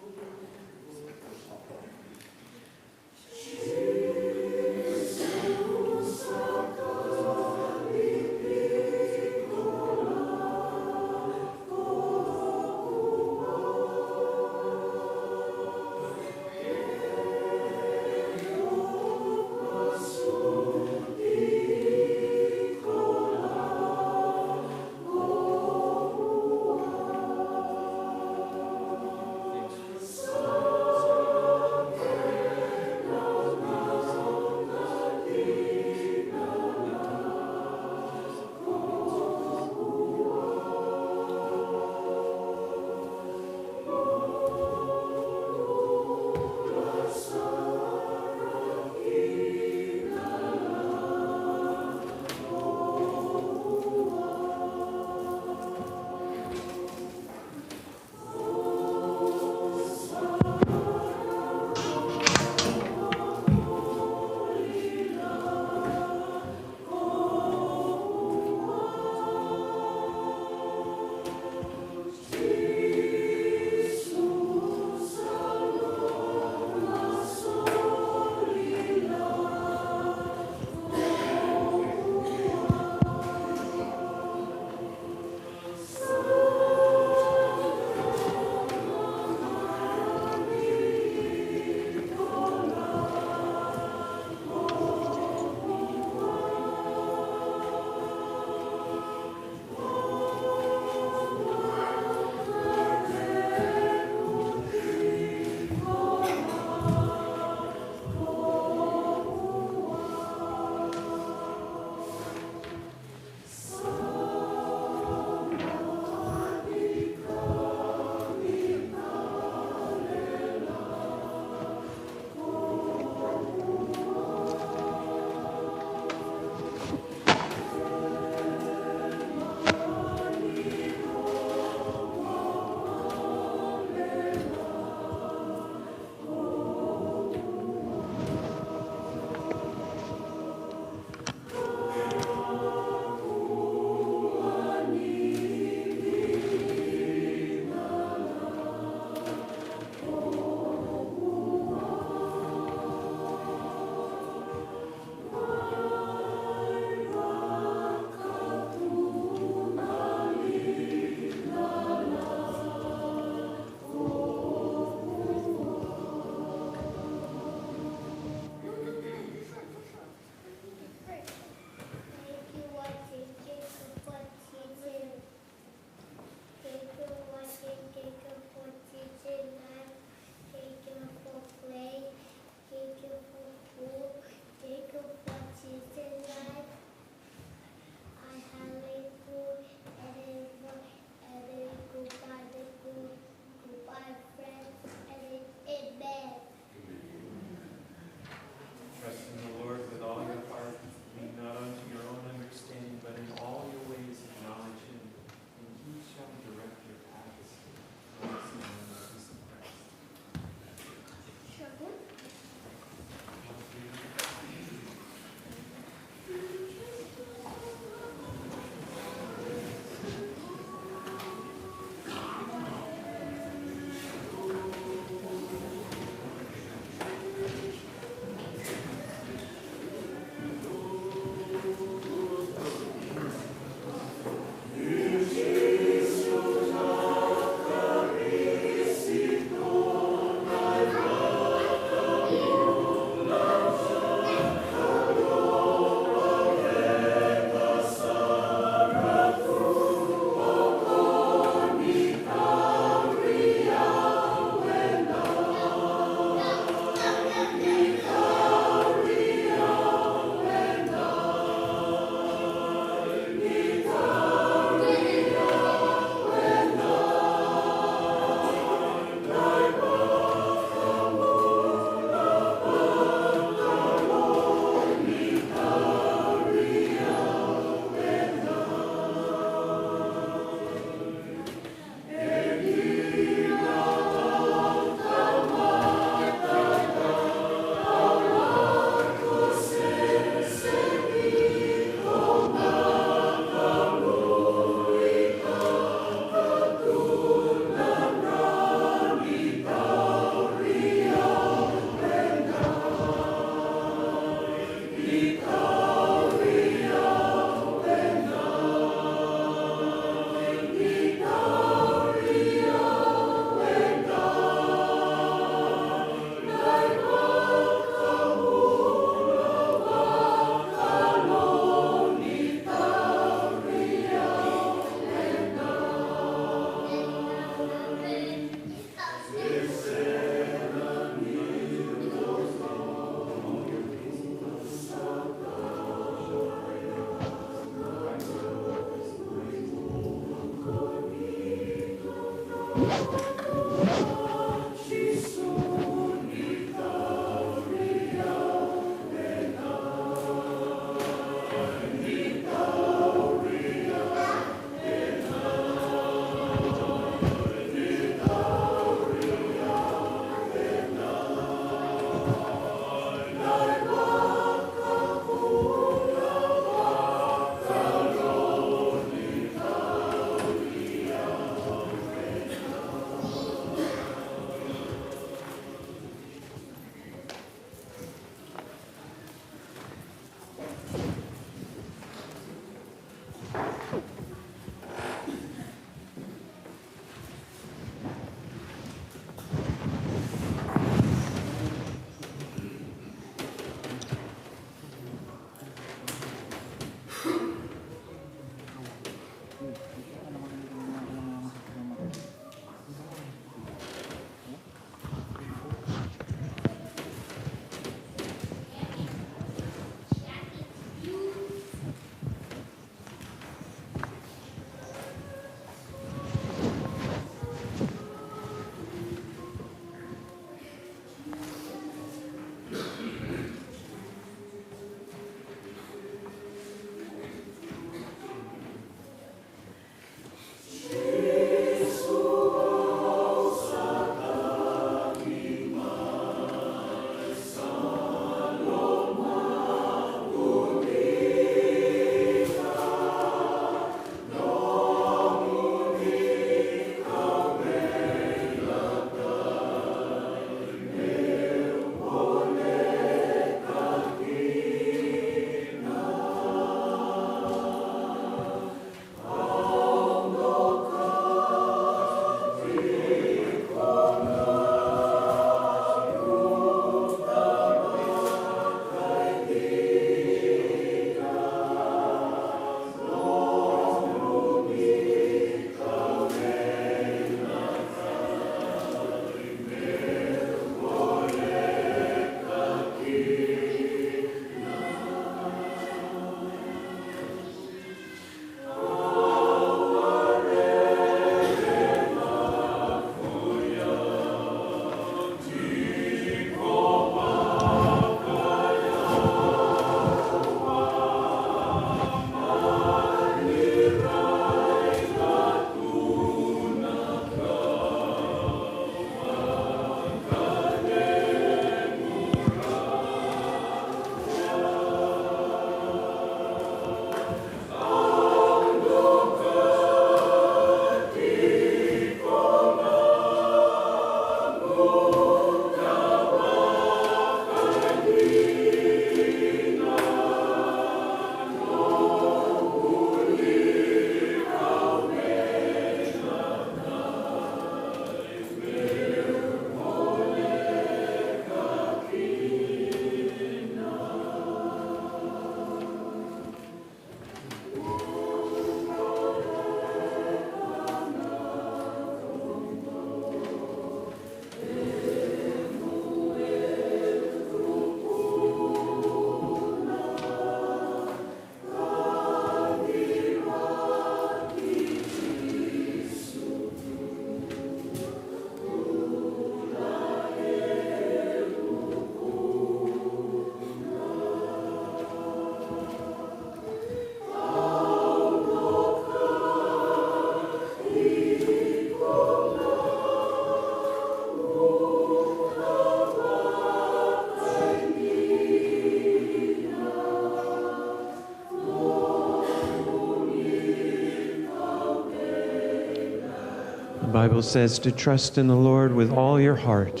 Bible says to trust in the Lord with all your heart.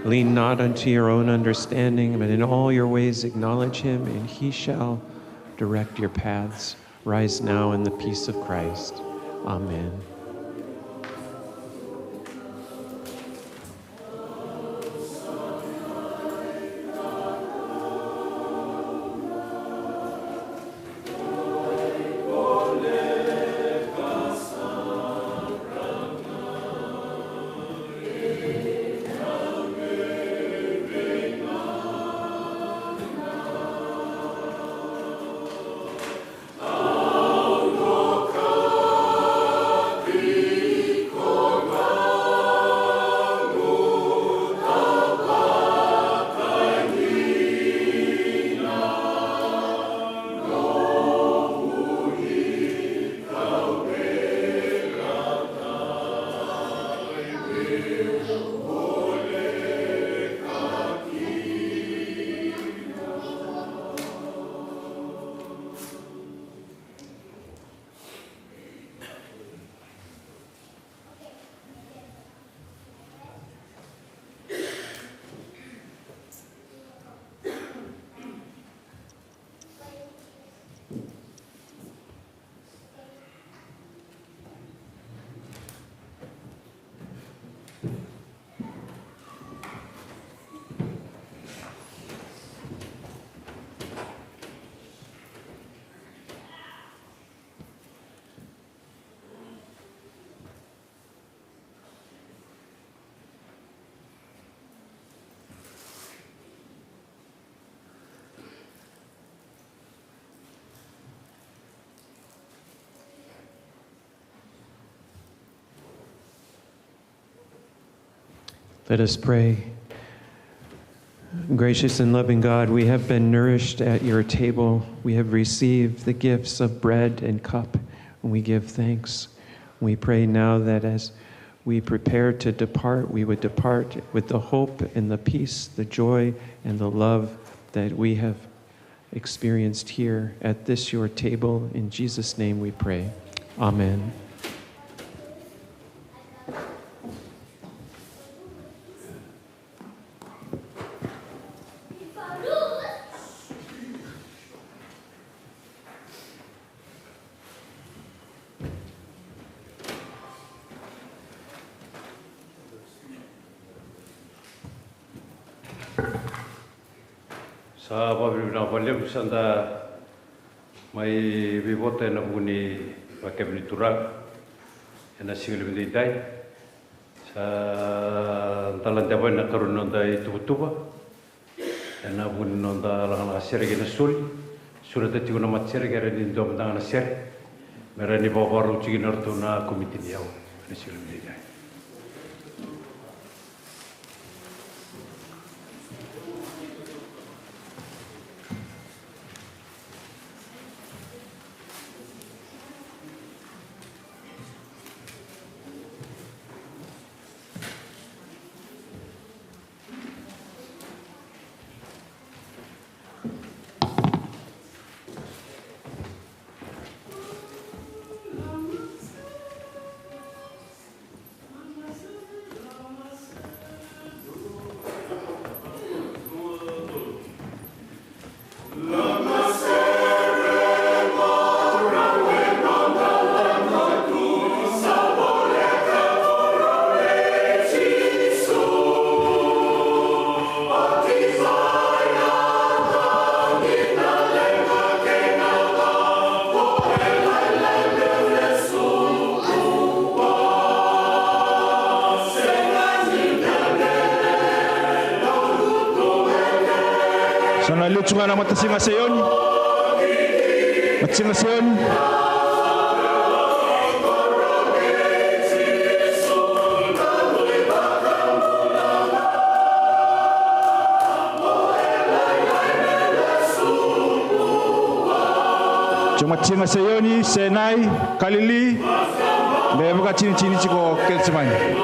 Lean not unto your own understanding, but in all your ways acknowledge him, and he shall direct your paths. Rise now in the peace of Christ. Amen. Let us pray. Gracious and loving God, we have been nourished at your table. We have received the gifts of bread and cup, and we give thanks. We pray now that as we prepare to depart, we would depart with the hope and the peace, the joy and the love that we have experienced here at this your table. In Jesus' name we pray. Amen. Sa pabibina palim sanda mai bibote na buni pakemni turak ena singil bidai sa talan jaban na karun nonda tuba ena buni nonda la serge na sul surat tiu na matser gere ni dom na ser merani babaru cigi nartu na komiti niau na singil bidai. Tungana matasinga sayon. Matsinga sayon. Matsinga sayoni senai kalili. Lebuka chini chiko kelsimai.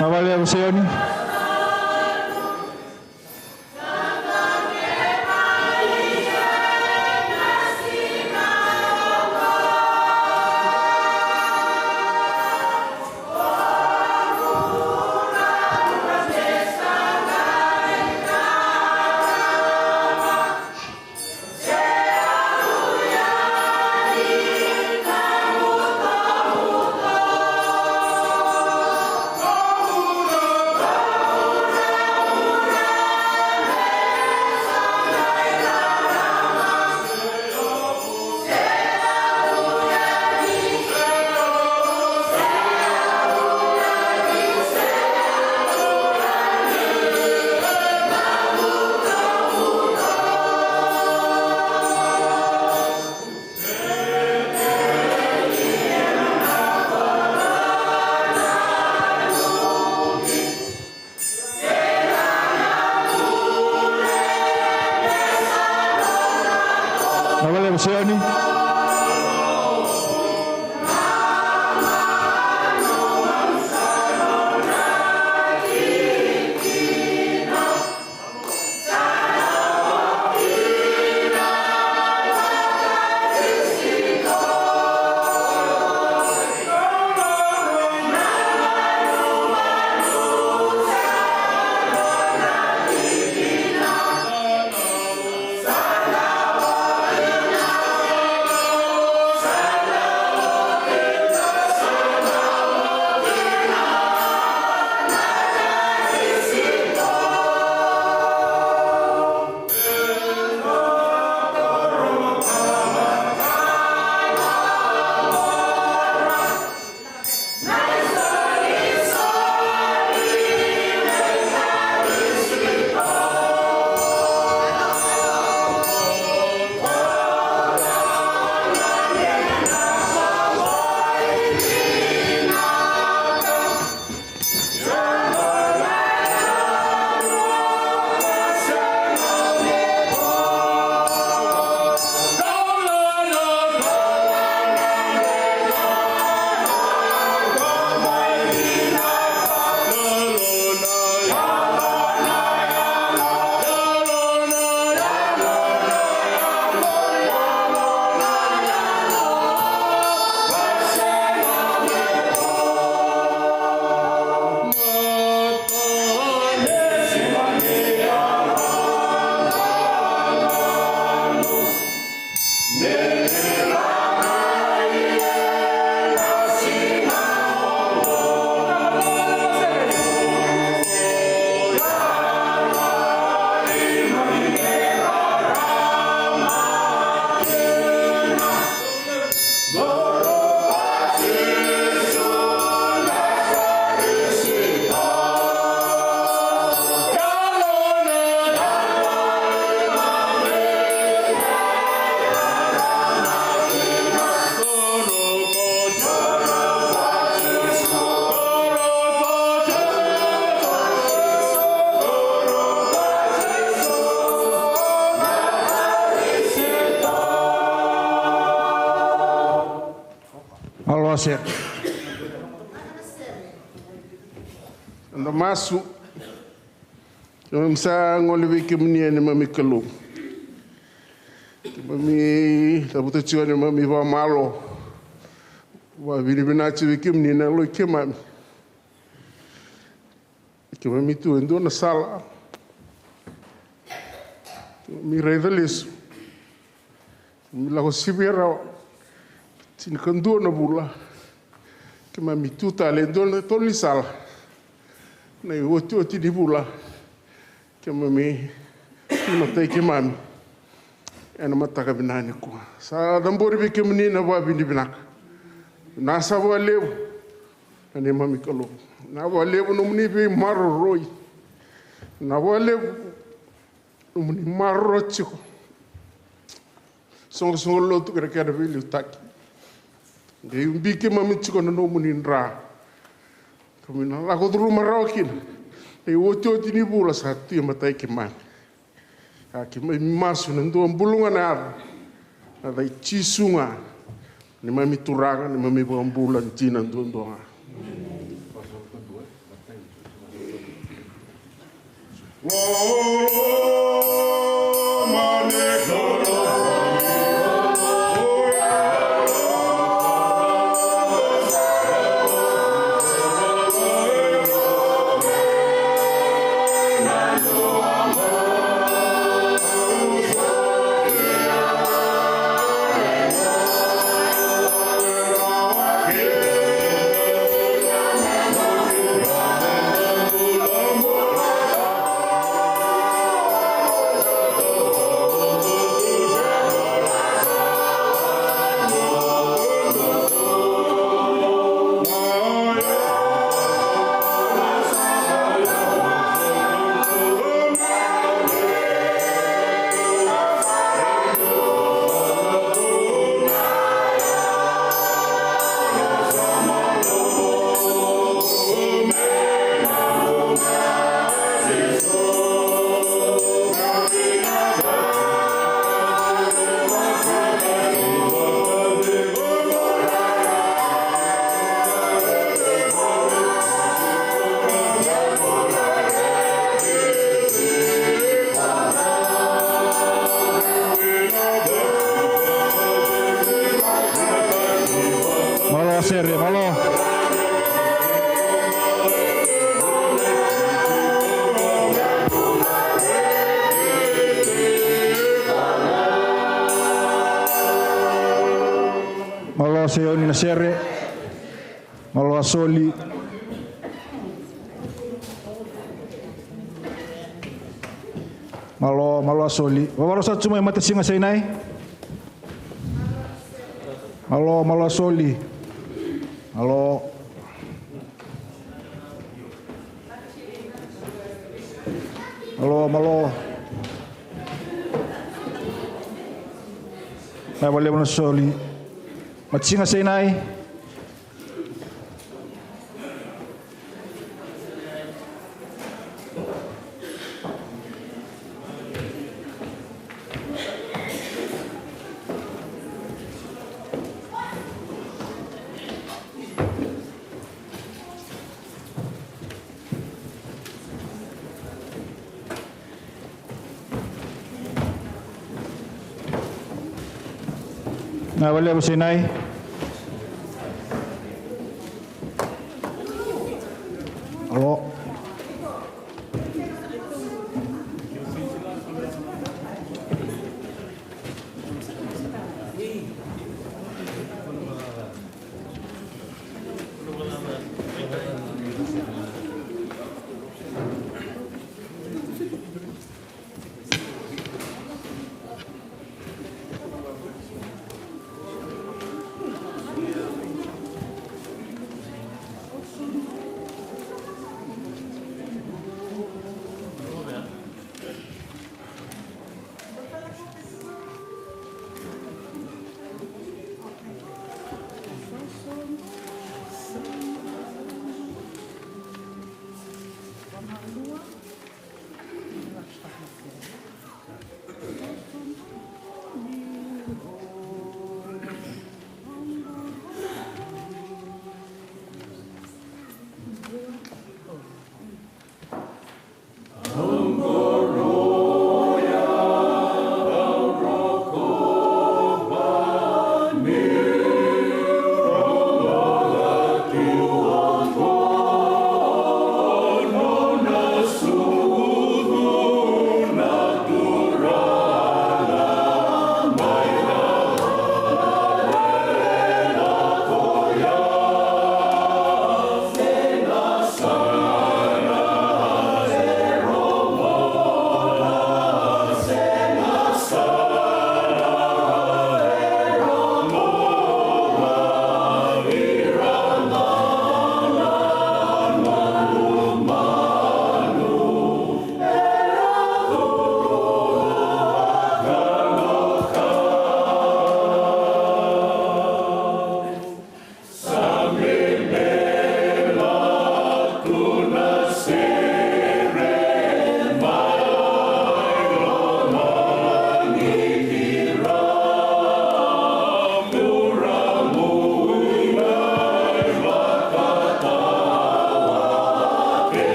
Nawale usioni. Nawale usioni. Alwasir. Ando masu. Yung msa ngoliwi kimnia ni mami kalu. Mami tabuta chiwa ni mami wa malo. Wa binibinachi wikimni na lo kimami. Kimami tu endo na sala. Mi revelis. Mi la hosibira. Sin kandu na bula. Kimami tu tale endo toli sala. Na oti di bula. Kimami no te kimami. Ena mataka binani ko. Sa dambori bi kimni na wa bindi binaka. Na sa wa lew. Na mami kalo. Na wa lew no muni bi maro roi. Na wa lew no muni maro chiko. Songo lo tu kere kere bi taki. De umbi kimami chiko no muni ndra. Kamina la ko dru marokin. E oti ni bula sa tu matai kimani. Ki mai masu nando ambulunga na ada chisunga ni mami turanga ni mami bambula tina ndo Serie, malo. Malo seoni na sere. Malo asoli. Malo asoli. Wawaro sa tsumay matasinga sa inay. Malo asoli. Halo. Malo. May wala mo na soli. Matsinga sa inay. Na wala mo sinay. Halo.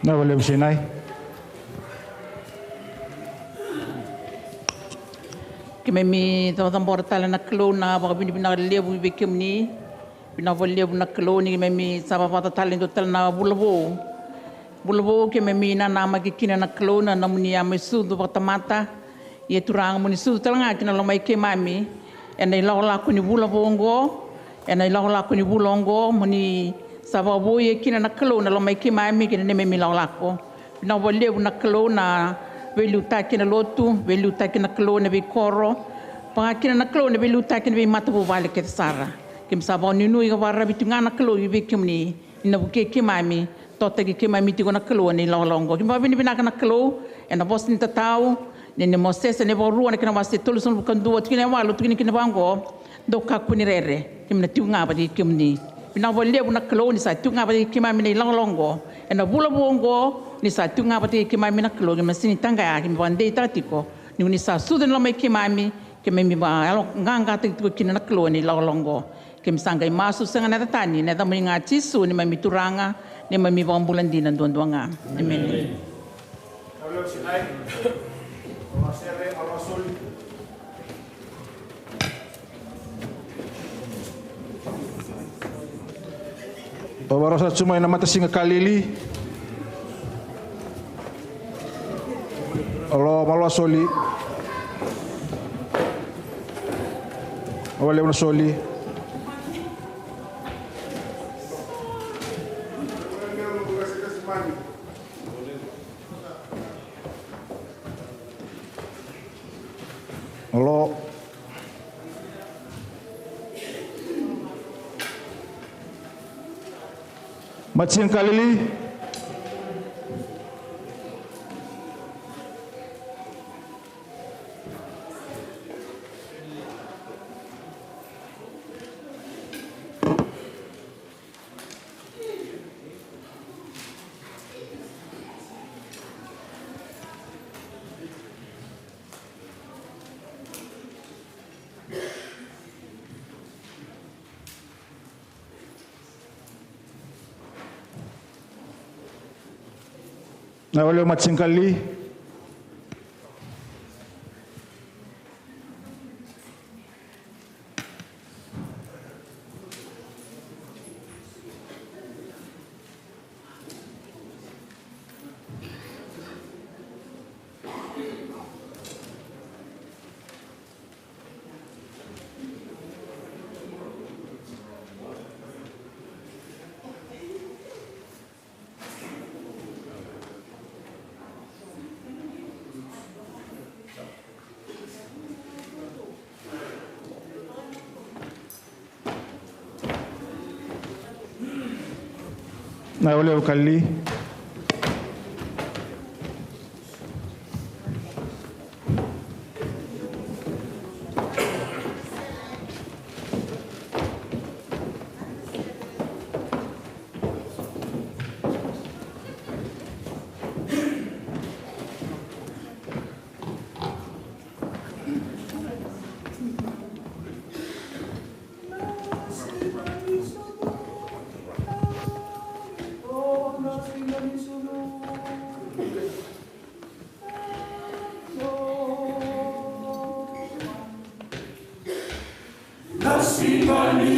Na wale msinai. Kime mi tambor tala na klo na ba bini bina lebu be kemni bina lebu na klo ni kime mi sababa tala ndo tala na bulbo kime mi na nama kina na klo na namuni ya mesu do batamata ye turang muni su tala kina lo mai ke mami ena la kuni bulbo ngo ena la kuni bulongo muni sababu ye kina na klo na lo mai ke mami kina ne mi la ko bina lebu na klo na velu takina lotu, velu takina klo na vikoro, pakina na klo na velu takina vi matabu vale ke sara. Kim sabon ninu iga warra bitunga na klo vi kimni, ina buke kimami, tota ki kimami tigo na klo ni lolongo. Kim babini binaka na klo, ena bos ni tatau, ni moses ne boru na kina wasi tulusun bukan dua tikina walu tikina kina bango, doka kuni rere, kim na tiunga ba di kimni. Bina volle na klo ni sa tiunga ba di kimami ni lolongo, ena bula bongo ni sa tunga pati ke mami na klo ke masini tanga ya ke bande tatiko ni sa suden lo mai ke mami ba nganga tiko kina na klo ni lolongo ke msanga masu sanga na tani na tamu nga tisu ni mami turanga ni mami ba ambulandina ndondonga amen Bawarosa cuma ina mata singa kalili. Alo malwa soli. Wale una soli. Alo. Matsin kalili. Na wale matsingali na wale ukali Kaka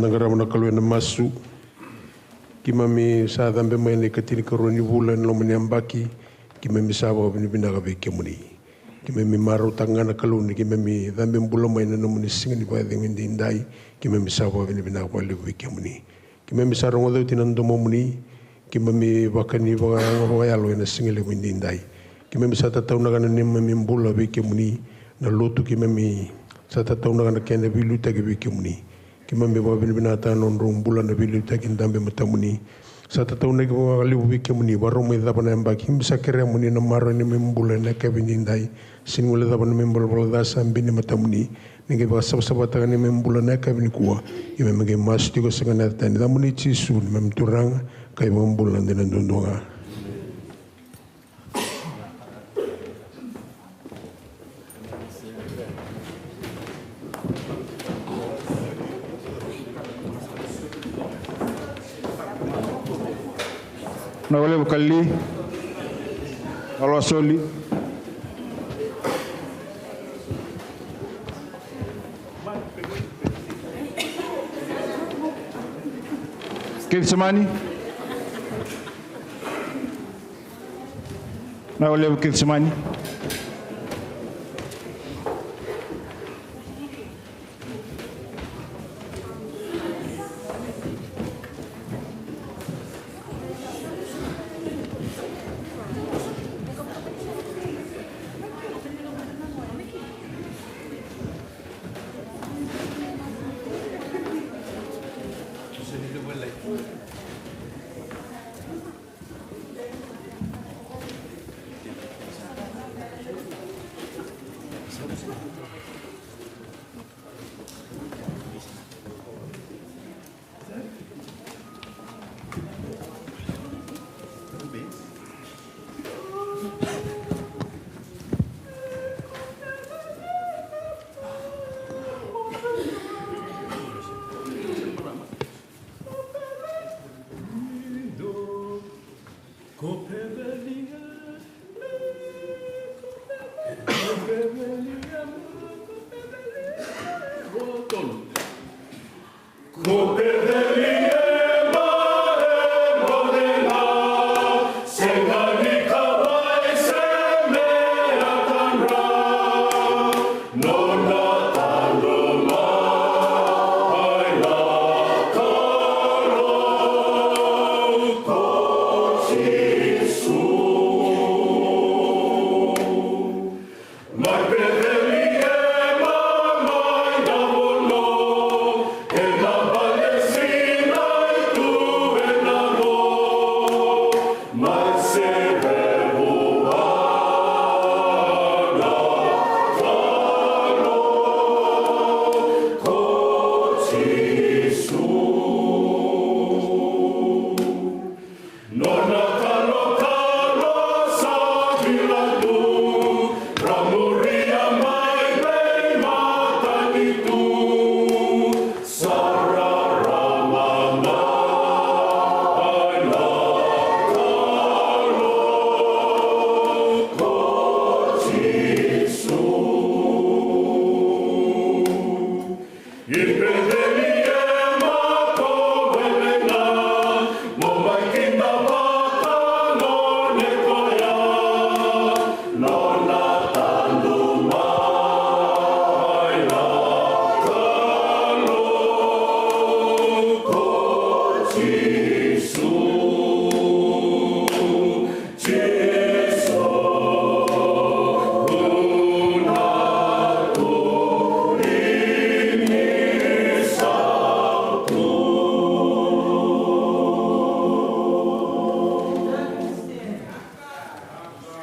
nagara na kalwe na masu ki mami sa dambe mai ne katini karoni vula no mani ambaki ki mami sa wa bini bina ga ke muni ki mami maro tangana kaluni ki mami dambe bula mai no mani singani pa de ngindi ndai ki mami sa wa bini bina ga le ke muni ki mami sa rongo de tinando mo muni ki mami wakani wa yalo na singale ngindi ndai ki mami sa ta tauna kana ne mami bula ke muni na lotu ki mami sa ta tauna kana kene bilu ta ke muni ki mami wa bini bina ta non rom bula na bilu ta kin dambe matamuni sa ta tauna ki wa liu ke muni wa rom da bana mbaki bisa kere muni na maro ni membula na ke bini ndai sinule da bana membula bula da sam bini matamuni ninge ba sab sabata ni membula na ke bini kuwa i mami ke mas ti ko sangana ta ni da muni chi su ni mami turang kai membula ndena ndonga na wale bukali alo soli Kitsimani na wale Kitsimani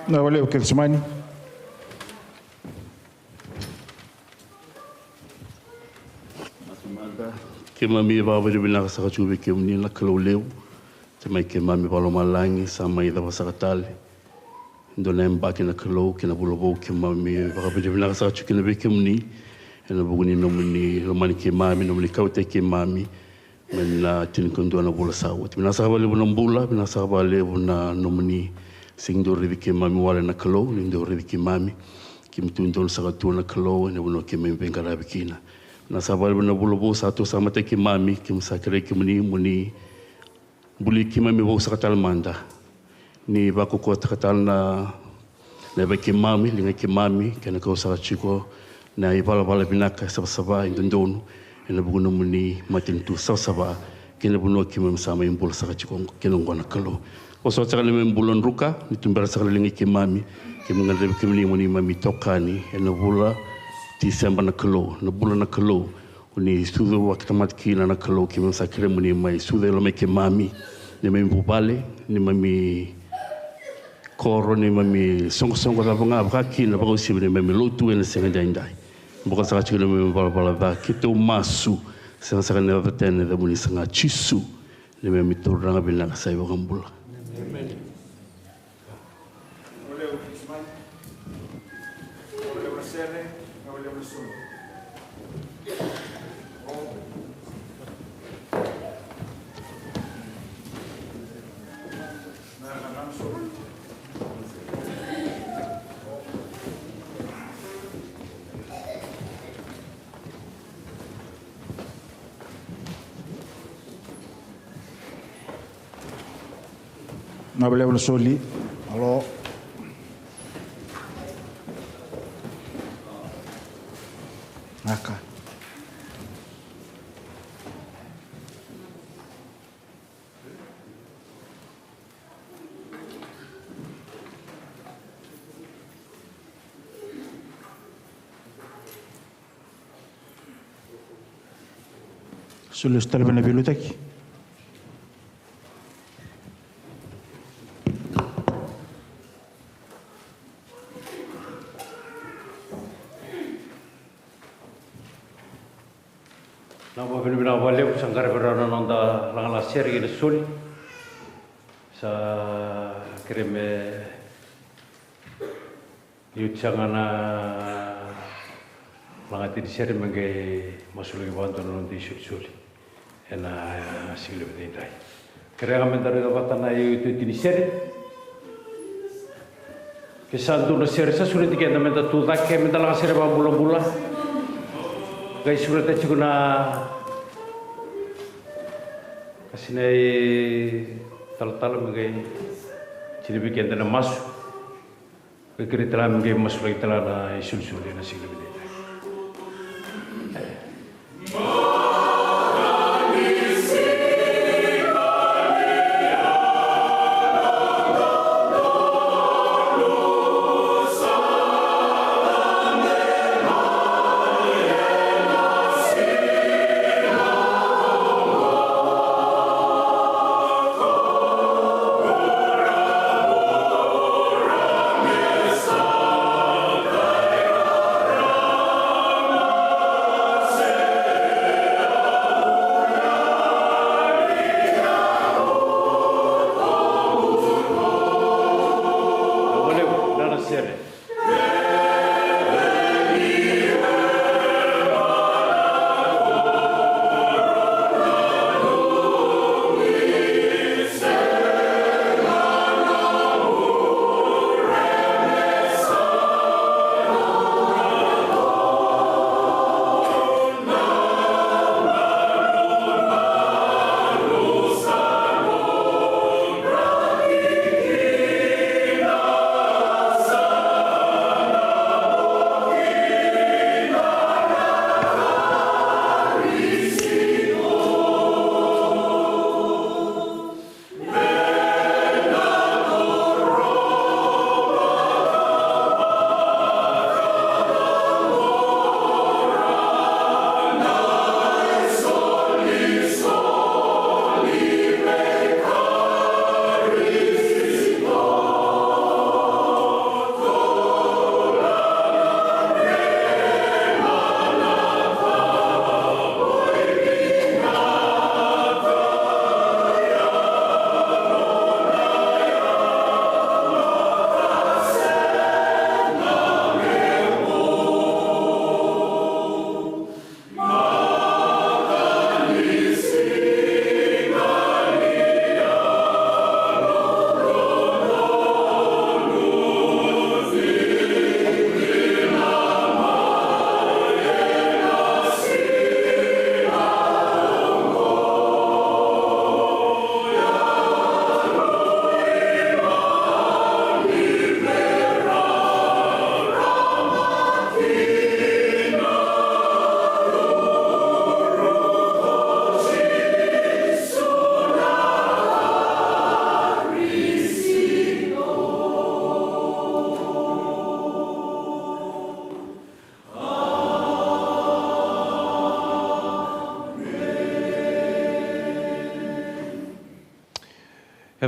na wale Kitsimani ke mami va va bina sa ka ke mni na kloleu te mai ke mami palo malangi sa mai da sa katale ndo na mbaki na klo ke na bulobo ke mami va va bina sa ke na ke mni ena buguni no mni lo mani ke mami no mni kaute ke mami men na tin kondo na bula sa wat bina sa va le buna bula bina sa va le buna no mni sing do rivi ke mami wala na klo ni do rivi ke mami ki mtu ndo sa ka tu na klo ne buno ke mami benga ra bikina Na sabal na bulobo satu sama te ki mami ki musakere ki muni buli ki mami wo sakatal manda. Ni ba ko takatal na ba ki mami linga ki mami kana ko sa chiko na ibala binaka saba indondonu ina bugono muni matin tu saba kina buno ki mami sama imbul sa chiko kina ngona kalo. O so tsaka le mbulon ruka ni tumbara sa linga ki mami ki mangale ki muni mami tokani ina bula Disemba na kalo, na bula na kalo, ni sudo wakitamat kina na kalo ki masa kire muni mai sudo lo me ke mami, ni mai bubale, ni mami koro ni mami songo da bunga baki na bago sibi ni mami lotu ena senga dai. Boka sa chile mami bala ba kito masu, senga sa ne va tene da muni senga chisu, ni mami toranga bila sa ibo gambula. Nabele soli, alo. Aka. Sulle stelle na biblioteca. Valeu sangara verana nanda langala seri de sul sa kreme yuchangana langati di seri menge masuli bantu nondi sul ena siglo bedai krega mentare do batana yu di seri ke santu no seri sa sulit ke menta tu dakke menta la seri ba bula gai surata chiguna Kasinai tal mengai ciri bikin tanah mas, kekiri telah mengai mas lagi telah na isul na sigla bida.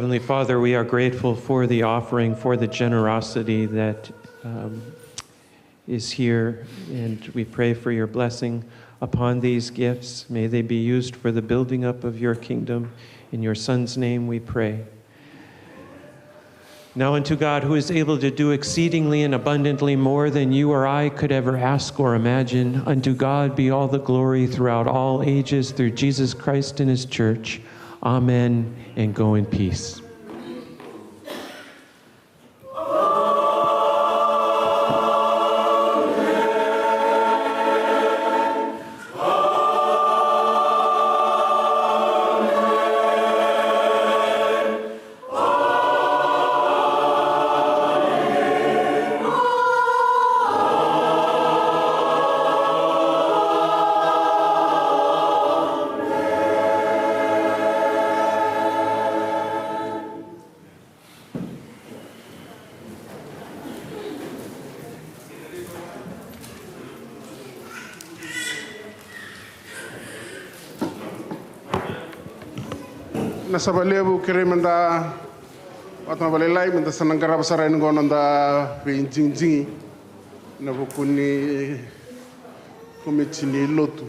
Heavenly Father, we are grateful for the offering, for the generosity that is here, and we pray for your blessing upon these gifts. May they be used for the building up of your kingdom. In your Son's name we pray. Now unto God, who is able to do exceedingly and abundantly more than you or I could ever ask or imagine, unto God be all the glory throughout all ages, through Jesus Christ and his church. Amen, and go in peace. Nasa balebu kere manda watma balelai manda sanangkara basara ngo nanda pinjingjingi na bukuni komiti ni lotu